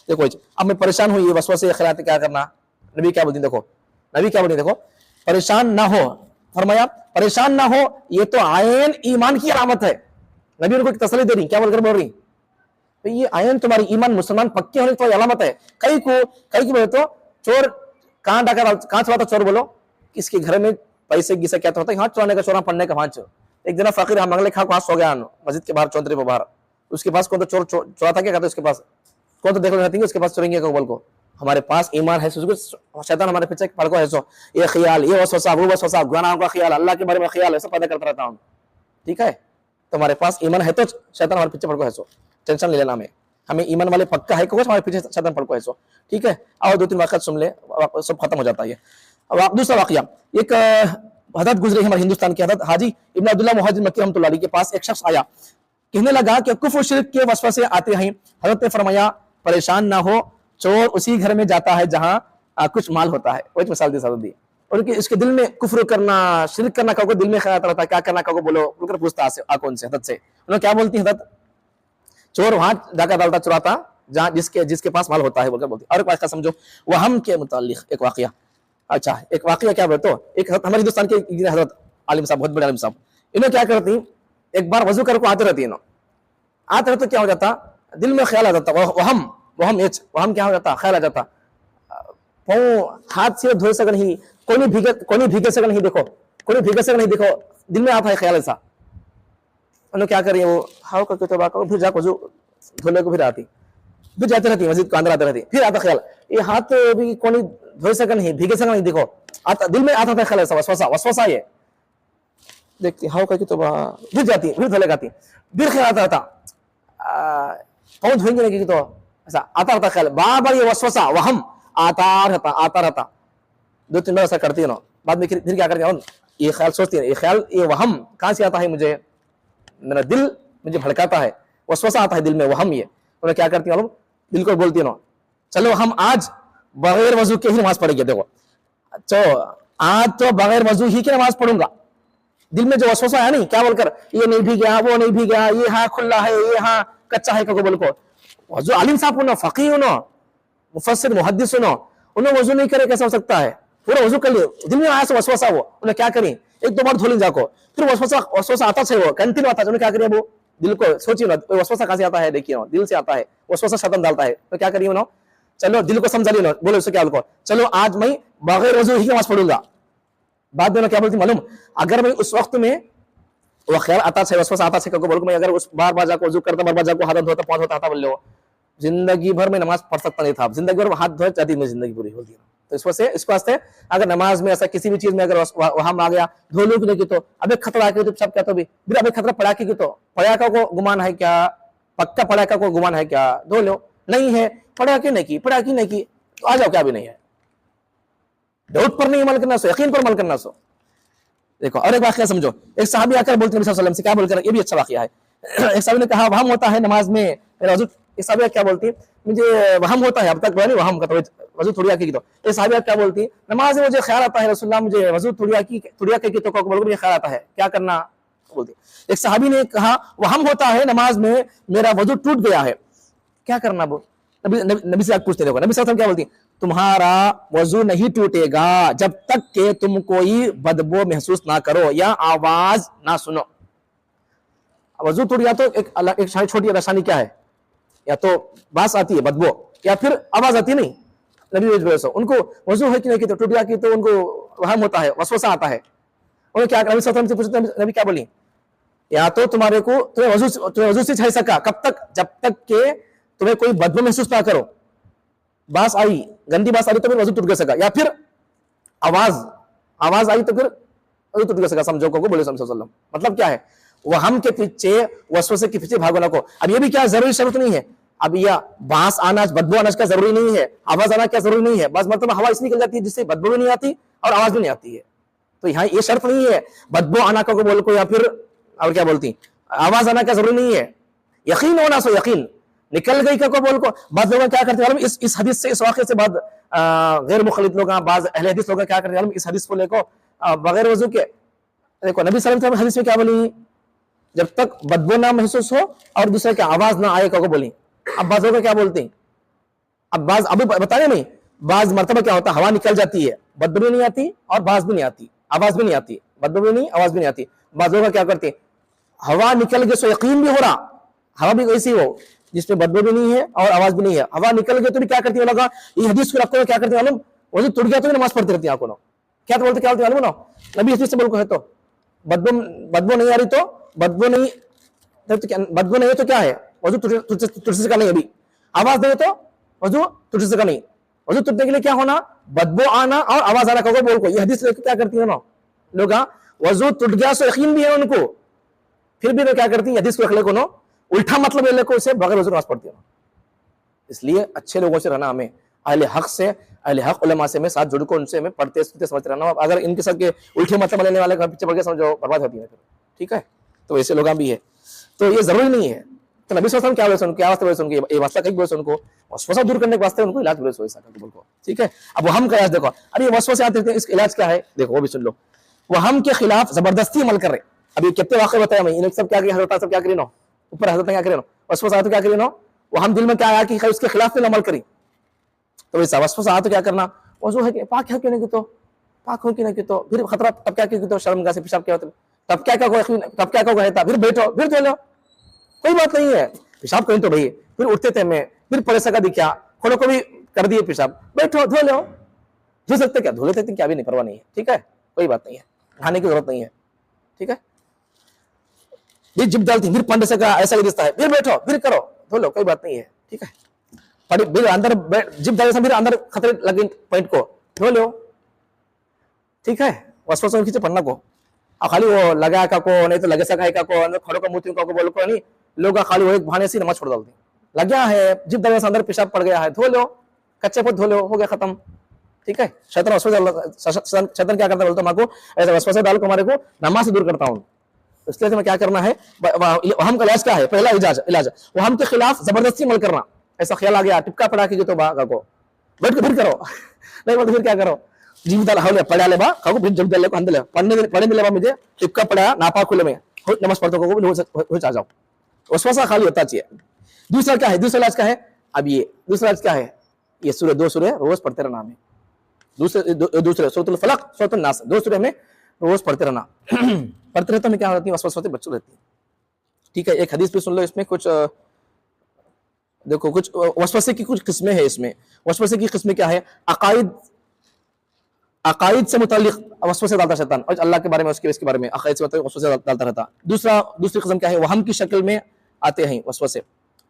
Speaker 1: देखो अब मैं परेशान हूँ ये वसवसे ख्यालात क्या करना, नबी क्या बोलती देखो, नबी क्या बोलती देखो, परेशान ना हो, फरमाया परेशान ना हो ये तो आयन ईमान की अलामत है। नबी उनको तसल्ली दे रही, क्या बोलकर बोल रही, तो ये आयन तुम्हारी ईमान मुसलमान पक्के होने की अलामत है। कई की बोले तो चोर कहाँ डाका कहाँ चुरा था चोर बोलो, किसके घर में पैसे गिसा क्या होता है, हाथ चुराने का चोरा पढ़ने का हाथ। एक दिन फकीर हम मंगले खा को हाथ सो गया मस्जिद के बाहर चौधरी पर बाहर, उसके पास कौन तो चोर चोरा था क्या कहते उसके पास कौन तो देखो रहती है उसके पास चुरेंगे बोल को, हमारे पास ईमान है, शैतान हमारे पीछे पड़ को है सो ये ख्याल ये वसवसा वो वसवसा गुनाहों का ख्याल अल्लाह के बारे में ख्याल ऐसा पैदा करता रहता हूँ। ठीक है, तो हमारे पास ईमान है तो शैतान हमारे पीछे पड़ को है सो, टेंशन ले लेना हमें ईमान वाले पक्का है कुछ हमारे पीछे शैतान पड़ को है सो। ठीक है, और 2-3 वाक़त सुन ले सब खत्म हो जाता है। अब दूसरा वाक़या, एक हदत गुजरी हमारे हिंदुस्तान की हदत, हाजी इब्न अब्दुल्लाह मुहाजिर मक्की रहमतुल्लाह अलैह के पास एक शख्स आया, कहने लगा कि कुफ्र शिर्क के वसवसे आते हैं। हजरत ने फरमाया परेशान ना हो, चोर उसी घर में जाता है जहां कुछ माल होता है। वही मिसाल दी साहब दी, और उसके दिल में कुफ्र करना शिर्क करना का दिल में ख्याल रहता है, क्या करना का बोलो रुकर पूछता कौन से हदत से, उन्होंने क्या बोलती हदत, चोर वहां डाका डालता चुराता जहां जिसके पास माल होता है बोलकर बोलती। और एक वाक़या समझो वहम के मुताल्लिक एक वाक़या, अच्छा एक वाक़या क्या बोलते हो, एक हमारे हिंदुस्तान के हजरत आलिम साहब बहुत बड़े आलिम साहब, इन्हें क्या करती एक बार वजू करके आते रहती है ना, आते रहते क्या हो जाता दिल में ख्याल आ जाता, वहम क्या हो जाता ख्याल आ जाता, हाथ से धोए सक नहीं, कोई भीगे सक नहीं, देखो कोई भीगे सक नहीं, देखो दिल में आता है ख्याल ऐसा, उन्हें क्या करिए वो हाउ करके तो फिर जाकर वजू धोले को फिर आती, फिर जाते रहती मस्जिद को अंदर आते रहती, फिर आता ख्याल ये हाथ भी कोई धोए सक नहीं भीगे सक नहीं, देखो आता दिल में आता था ख्याल ऐसा वसवसा ये देखती हाउ करके तो फिर जाती फिर धोले गाती, फिर ख्याल आता रहता पाँव धोएंगे नहीं तो ऐसा आता रहता ख्याल, बार बार ये वसवसा वहम आता रहता 2-3 बार ऐसा करती है ना, बाद में फिर क्या करती ये ख्याल सोचती है, ये ख्याल ये वहम कहाँ से आता है, मुझे मेरा दिल मुझे भड़काता है, वसवसा आता है दिल में वहम, ये उन्हें क्या करती है दिल को बोलती है ना चलो हम आज बगैर वजू के ही नमाज पढ़ेंगे, देखो तो आज तो बगैर वजू ही की नमाज पढ़ूंगा, दिल में जो वसवसा है नहीं, क्या बोलकर ये नहीं भी गया, वो नहीं भी गया, ये हाँ खुला है, ये हाँ कच्चा है, को बोल को जो आलिम साहब हो, फकीह हो, मुफस्सिर मुहद्दिस हो, उन्हें वजू नहीं करे कैसा हो सकता है? पूरा वजू कर लिए, दिल में आया से वसवसा, वो उन्हें क्या करें, एक दो बार धो लें जाको, फिर वसवसा आता है, वो कंटिन्यू आता है, उन्हें क्या करिए, वो दिल को सोचिए ना, वसवसा कहां से आता है, देखिए ना, दिल से आता है, वसवसा शैतान डालता है, तो क्या करिए ना, चलो दिल को समझा लिया, बोलो उससे क्या बोलो, चलो आज मैं बगैर वजू ही नमाज पढ़ूंगा। बाद में क्या बोलती मालूम, अगर मैं उस वक्त में वो ख्याल आता है, वसवसा आता है, बोल मैं अगर उस बार बार जाकर वजू करता, बार बार जाकर हाथ धोता, पांच होता था, बोल लो जिंदगी भर में नमाज पढ़ सकता नहीं था, जिंदगी भर हाथ धोए जाती मैं जिंदगी पूरी होती। तो इस वजह से इसको वास्ते अगर नमाज में ऐसा किसी भी चीज में अगर वहां आ गया, धो लो कि तो अबे खतरा के तो सब क्या, तो भी फिर अबे खतरा पड़ा की तो पड़ाका को गुमान है क्या, पक्का पड़ाका को गुमान है क्या, धो लो, नहीं है पड़ा की नहीं की, पड़ा की नहीं की, तो आ जाओ, क्या भी नहीं है, डाउट पर नहीं अमल करना सो, यकीन पर अमल करना सो। देखो और एक वाकया समझो, एक साहबी आकर बोलते हैं नबी से, क्या बोलकर, ये भी अच्छा वाकया है। एक साहबी ने कहा वहम होता है नमाज में मेरा वजू, एक साहबी क्या बोलती है, मुझे वहम होता है, अब तक बोला नहीं वहम का, वजू थोड़ी आके की, तो एक साहबी क्या बोलती है, नमाज में मुझे ख्याल आता है रसूलुल्लाह, मुझे वजू थोड़ी आके की तो बोल मुझे ख्याल आता है, क्या करना बोलती। एक साहबी ने कहा वहम होता है नमाज में मेरा वजू टूट गया है, क्या करना, बोल नबी से पूछते, देखो नबी साहब क्या बोलती, तुम्हारा वजू नहीं टूटेगा जब तक के तुम कोई बदबू महसूस ना करो या आवाज ना सुनो। वजू टूट गया तो एक छोटी परेशानी क्या है, या तो बास आती है बदबू, या फिर आवाज आती नहीं, नबी उनको वजू है कि नहीं कि तो टूट गया कि तो उनको वहम होता है, वसवसा आता है, उन्हें क्या, नबी से पूछते, नबी क्या बोली, या तो तुम्हारे को तुम्हें वजू से छह सका, कब तक, जब तक के तुम्हें कोई बदबू महसूस ना करो, बास आई, गंदी बास आई तो फिर वजू टूट सका, या फिर आवाज आई तो फिर वजू टूट सका, समझो को बोले सल्लल्लाहु, मतलब क्या है, वहम के पीछे, वसवसे के पीछे भागो ना को। अब ये भी क्या जरूरी शर्त नहीं है, अब यह बास आना, बदबू आना का जरूरी नहीं है, आवाज आना क्या जरूरी नहीं है, बस मतलब हवा इसलिए निकल जाती है जिससे बदबू भी नहीं आती और आवाज भी नहीं आती है, तो यहाँ ये शर्त नहीं है बदबू आना को बोल को, या फिर और क्या बोलती आवाज आना क्या जरूरी नहीं है, यकीन होना सो यकीन निकल गई का को बोल को। बाद लोग क्या करते हैं इस हदीस से, इस वाक़े से बाद गैर मुखलिद लोग, बाज़ अहले हदीस लोग क्या करते हैं इस हदीस को लेको बगैर वजू के, देखो नबी सल्लल्लाहु अलैहि वसल्लम हदीस में क्या बोली, जब तक बदबू ना महसूस हो और दूसरे की आवाज ना आए को बोली। अब बाज लोग क्या बोलते हैं, अब बाज अभी बताने नहीं, बाज मरतबा क्या होता है, हवा निकल जाती है, बदबू भी नहीं आती और बाज भी नहीं आती, आवाज भी नहीं आती, बदबू भी नहीं, आवाज भी नहीं आती। बाज लोग क्या करते हैं, हवा निकल गई सो यकीन भी हो रहा, हवा भी ऐसी हो जिसमें बदबू भी नहीं है और आवाज भी नहीं है, हवा निकल गई तो भी क्या करती है लगा, ये हदीस को रखते हुए क्या करते हैं मालूम, वजू टूट गया तो भी नमाज पढ़ती रहती है आंखों, क्या बोलते मालूम ना, नबी हदीस से बोल को है, तो बदबू नहीं आ रही, तो बदबू नहीं है तो क्या है, वजू टूट सका नहीं, अभी आवाज नहीं तो वजू टूट सका नहीं, वजू टूटने के लिए क्या होना, बदबू आना और आवाज आना को बोल को। ये हदीस लेकर क्या करती है ना लोग, वजू टूट गया सो यकीन भी है उनको, फिर भी क्या करती है हदीस को रख ले को, उल्टा मतलब ले को उसे बगैर वजू नमाज पढ़ती है। इसलिए अच्छे लोगों से रहना, हमें अहले हक से, अहले हक उलमा से में साथ जुड़ को उनसे में पढ़ते समझते रहना। अगर इनके साथ के उल्टे मतलब लेने वाले पीछे पढ़ के समझो बर्बाद होती है फिर, ठीक है, तो ऐसे लोग भी है, तो ये जरूरी नहीं है। तो नबी सल्लल्लाहु अलैहि वसल्लम क्या बोले, क्या वास्ते बोले उनको, ये वसवसा कहीं बोले उनको, वसवसा दूर करने के वास्ते उनको इलाज बोले ऐसा को, ठीक है। अब वो हम का इलाज देखो, अरे ये वसवसे आते हैं, इसका इलाज क्या है, देखो वो भी सुन लो। वो हम के खिलाफ जबरदस्ती अमल कर रहे, अभी कितने वाक़े बताया मैं, इन सब क्या किया, हजरत सब क्या करी नो, ऊपर हजरत क्या करी नो, वसवसा तो क्या करी नो, वो हम दिल में क्या आया कि उसके खिलाफ में अमल करी, तो वैसा वसवसा तो क्या करना, वजू है कि पाक है कि नहीं, तो पाक हो कि नहीं, तो फिर खतरा, तब क्या की तो शर्मगाह से पेशाब क्या होता, तब क्या कहता, फिर बैठो, फिर धो लो, कोई बात नहीं है, पेशाब कहीं तो भाई, फिर उठते थे मैं, फिर पड़े सका दिखा, खोलो को भी कर दिए पेशाब, बैठो धो लो, धो सकते क्या, धो लेते थे क्या भी नहीं, परवाह नहीं है, ठीक है, कोई बात नहीं है, नहाने की जरूरत नहीं है, ठीक है। फिर जिप डालती, फिर पंड से ऐसा ही रिश्ता है, फिर बैठो, फिर करो, धो लो, कोई बात नहीं है, ठीक है। फिर अंदर जिप डाले, फिर अंदर खतरे लगे पॉइंट को धो लो, ठीक है। वसवसा खींचे पढ़ना को, खाली वो लगा का को नहीं तो लगे सका का को, अंदर खड़ो का मुँह को बोलो को नहीं, लोग खाली वो एक बहाने से नमाज छोड़ डालते, लग गया है जिप डाले अंदर पेशाब पड़ गया है, धो लो, कच्चे को धो लो, हो गया खत्म, ठीक है। शैतान क्या करता है बोलता, माँ को ऐसा वसवसा डाल को हमारे को नमाज से दूर करता हूँ, इसलिए मैं क्या करना है, वहम का इलाज क्या है, पहला इलाज वहम के खिलाफ जबरदस्ती अमल करना। ऐसा ख्याल आ गया, टिपका पड़ा के तो बागा को बैठ के फिर करो नहीं बोलते फिर क्या करो, जीविताला हवले पढ़ाले बा काको फिर जब दले को अंदले पढ़ने दिले बा मुझे टिपका पड़ा नापा खुले में हो नमाज पढ़ते को हो जा जाओ वसवसा खाली होता चाहिए। दूसरा क्या है, दूसरा इलाज क्या है, अब ये दूसरा इलाज क्या है, ये सूरह दो सूरह रोज पढ़ते रहना हमें, दूसरे सूरतुल फलक सूरतुल नास दो सूरह में रोज पढ़ते रहना। पढ़ते रहते में क्या होती है, वसवसे बच्चों रहती है। ठीक है, एक हदीस भी सुन लो, इसमें कुछ देखो कुछ वसवसे की कुछ किस्में हैं। इसमें वसवसे की किस्में क्या है, अकायद से मुतालिक वसवसे डालता शैतान, और अल्लाह के बारे में उसके बारे में अकायद से मुतालिक वसवसे डालता रहता। दूसरी किस्म क्या है, वहम की शक्ल में आते हैं वसवसे,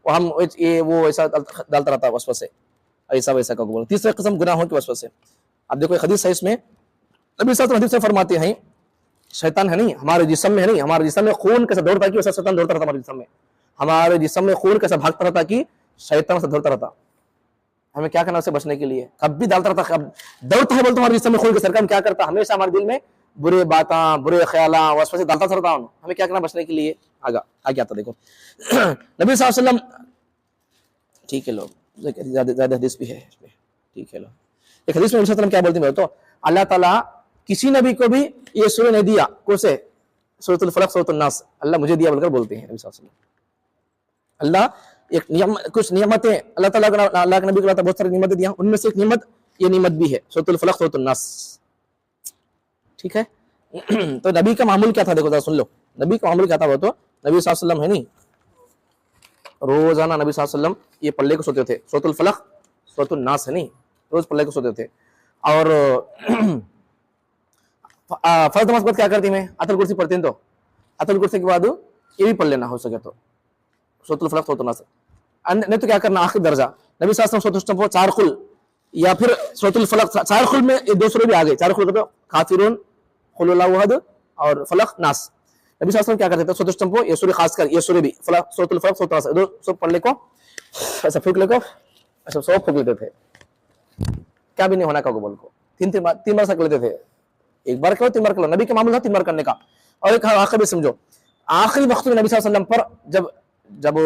Speaker 1: वहम ये वो ऐसा डालता रहता वसवसे, ऐसा वैसा का बोल। तीसरा किस्म गुनाहों की वसवसे। अब देखो एक हदीस है, इसमें नबी सल्लल्लाहु अलैहि वसल्लम फरमाते हैं शैतान है नहीं हमारे जिस्म में, है नहीं हमारे जिस्म में खून कैसा दौड़ता है कि वैसा शैतान दौड़ता रहता हमारे जिस्म में, हमारे जिस्म में खून कैसा भागता रहता कि शैतान से दौड़ता रहता। हमें क्या करना उससे बचने के लिए, कब भी डालता रहता, कब दौड़ता है बोलते हमारे जिस्म में खून के सरकार क्या करता, हमेशा हमारे दिल में बुरे बातें बुरे ख्याल वसवसे डालता रहता हूं। हमें क्या करना बचने के लिए, आगे आता देखो नबी सल्लल्लाहु अलैहि वसल्लम। ठीक है लोग, ज्यादा हदीस भी है इसमें, ठीक है लोग। एक हदीस में नबी सल्लल्लाहु अलैहि वसल्लम क्या बोलते हैं, तो अल्लाह ताला किसी नबी को भी ये सूरह नहीं दिया, कौन-से सूरतुल फलक सूरतुल नास, अल्लाह मुझे दिया बोलकर बोलते हैं नबी सल्लल्लाहु अलैहि वसल्लम। अल्लाह एक नियम कुछ नियमतें अल्लाह ताला अल्लाह के नबी को बहुत सारी नियमतें दिया, उनमें से एक नियमत ये नियमत भी है सूरतुल फलक सूरतुल नास। ठीक है तो नबी का मामूल क्या था, देखो जरा सुन लो, नबी का मामूल क्या था, वो तो नबी सल्लल्लाहु अलैहि वसल्लम है नहीं, रोजाना नबी सल्लल्लाहु अलैहि वसल्लम ये पल्ले को सोते थे, सूरतुल फलक सूरतुल नास है नहीं, रोज पल्ले को सोते थे। और फर्ज नमाज क्या करती मैं अतल कुर्सी पढ़ती हूं, तो अतल कुर्सी के बाद ये भी पढ़ लेना हो सके तो सूरतुल फलक सूरतुल नास, नहीं तो क्या करना आखिरी दर्जा नबी सल्लल्लाहु अलैहि वसल्लम सूरतुल चार खुल या फिर सूरतुल फलक चार खुल में ये दो सूरह भी आ गए, चार खुल तो काफिरून कुल हुवल्लाहु अहद और फलक नास। नबी सल्लल्लाहु अलैहि वसल्लम क्या करते थे, सूरतुल चंपो ये सूरह खासकर ये सूरह भी फलक सूरतुल फलक सूरतुल नास दो सब पढ़ ले को ऐसा फूंक ले को ऐसा सब फूंक लेते थे, क्या भी नहीं होना का बोल को तीन बार सक लेते थे, एक बार करो तीन बार करो, नबी के मामूल था तीन बार करने का। और एक आखिर भी समझो, आखिरी वक्त में नबी सल्लल्लाहु अलैहि वसल्लम पर जब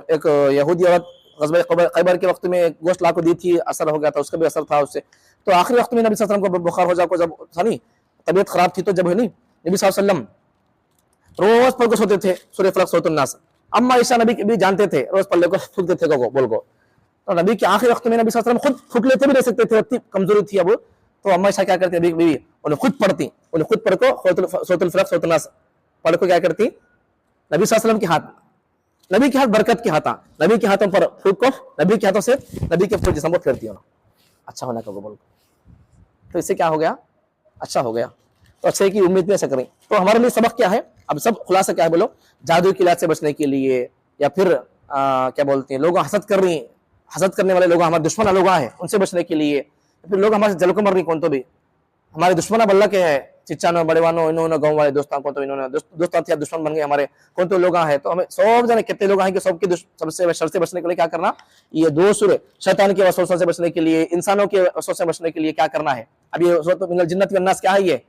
Speaker 1: एक यहूदी औरत ग़ज़वा खैबर के वक्त में गोश्त ला को दी थी, असर हो गया था, उसका भी असर था उससे, तो आखिरी वक्त में नबी सल्लल्लाहु अलैहि वसल्लम को बुखार हो जाको जब था नहीं, तबीयत खराब थी, तो जब है नहीं नबी सल्लल्लाहु अलैहि वसल्लम रोज पढ़ को सोते थे सूरह फलक सूरतुल नास। अम्मा ईशा नबी भी जानते थे, रोज पढ़ को फूकते थे को बोल को, तो नबी के आखिरी वक्त में नबी सल्लल्लाहु अलैहि वसल्लम खुद फूक लेते भी रह सकते थे, इतनी कमजोरी थी अब, तो अम्मा ईशा क्या करती बीवी, उन्हें खुद पढ़ती, उन्हें खुद पढ़ को सूरतुल फलक सूरतुल नास पढ़ को क्या करती, नबी सल्लल्लाहु अलैहि वसल्लम के हाथ, नबी के हाथ बरकत के हाथ, नबी के हाथों पर फूक को नबी के हाथों से नबी के पूरे जिस्म को फेरती हो, अच्छा होना का बोल, तो इससे क्या हो गया, अच्छा हो गया, तो अच्छे की उम्मीद में ऐसा करें। तो हमारे लिए सबक क्या है, अब सब खुलासा क्या है बोलो, जादू की लात से बचने के लिए, या फिर क्या बोलते हैं लोग हसद कर रही, हसद करने वाले लोग हमारे दुश्मन लोग हैं उनसे बचने के लिए, फिर लोग हमारे जल को मर रही, कौन तो भी हमारे दुश्मन बल्ला के है, चिच्चानो बड़े वानो इन्होंने गाँव वाले दोस्तों को तो इन्होंने दोस्तान थे दुश्मन बन गए हमारे, कौन तो लोग हैं, तो हमें सब जने कितने लोग हैं कि सबके सबसे शर से बचने के लिए क्या करना, ये दो सूरह शैतान के वसवसों से बचने के लिए, इंसानों के वसवसों से बचने के लिए क्या करना है। अब ये सूरत मिनल जिन्नत वन नास क्या है, ये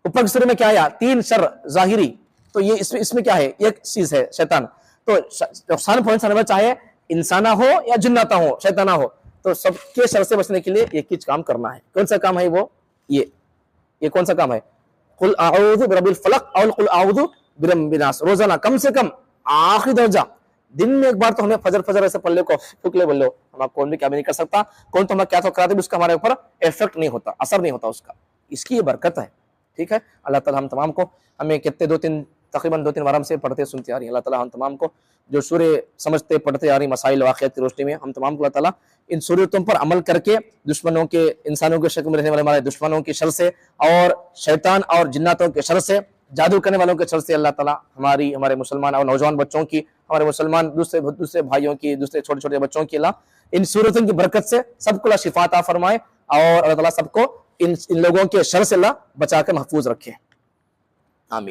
Speaker 1: ऊपर के सूरह में क्या आया, तीन शर जाहिरी, तो ये इसमें क्या है, एक चीज है शैतान, तो नुकसान पहुंचाने वाला चाहे इंसाना हो या जिन्नाता हो शैताना हो, तो सबके शर से बचने के लिए एक ही काम करना है। कौन सा काम है वो, ये कौन सा काम है, कुल आऊज़ु बिरब्बिल फलक और कुल आऊज़ु बिरब्बिन नास, रोजाना कम से कम आखिरी दर्जा दिन में एक बार तो हमें फजर ऐसे पल्ले को फूक ले बोलो, हमारा कौन भी क्या भी नहीं कर सकता, कौन तो हमें क्या तो कराते भी उसका हमारे ऊपर इफेक्ट नहीं होता, असर नहीं होता उसका, इसकी ये बरकत है। ठीक है, अल्लाह ताला हम तमाम को, हमें कितने तकरीबन 2-3 बार हमसे पढ़ते सुनते आ रही है, अल्लाह ताला हम तमाम को जो सूरह समझते पढ़ते आ रही मसाइल वाक़ियात की रोशनी में, हम तमाम को अल्लाह ताला इन सूरतों पर अमल करके दुश्मनों के, इंसानों के शक्ल में रहने वाले हमारे दुश्मनों की शर से और शैतान और जिन्नातों के शर से, जादू करने वालों के शर से अल्लाह ताला हमारे मुसलमान और नौजवान बच्चों की, हमारे मुसलमान दूसरे भाइयों की, दूसरे छोटे छोटे बच्चों की अल्लाह इन सूरतों की बरकत से सबको अल्लाह शिफा अता फरमाए, और अल्लाह ताला सबको इन लोगों के शर से अल्लाह बचा कर महफूज रखे, आमीन।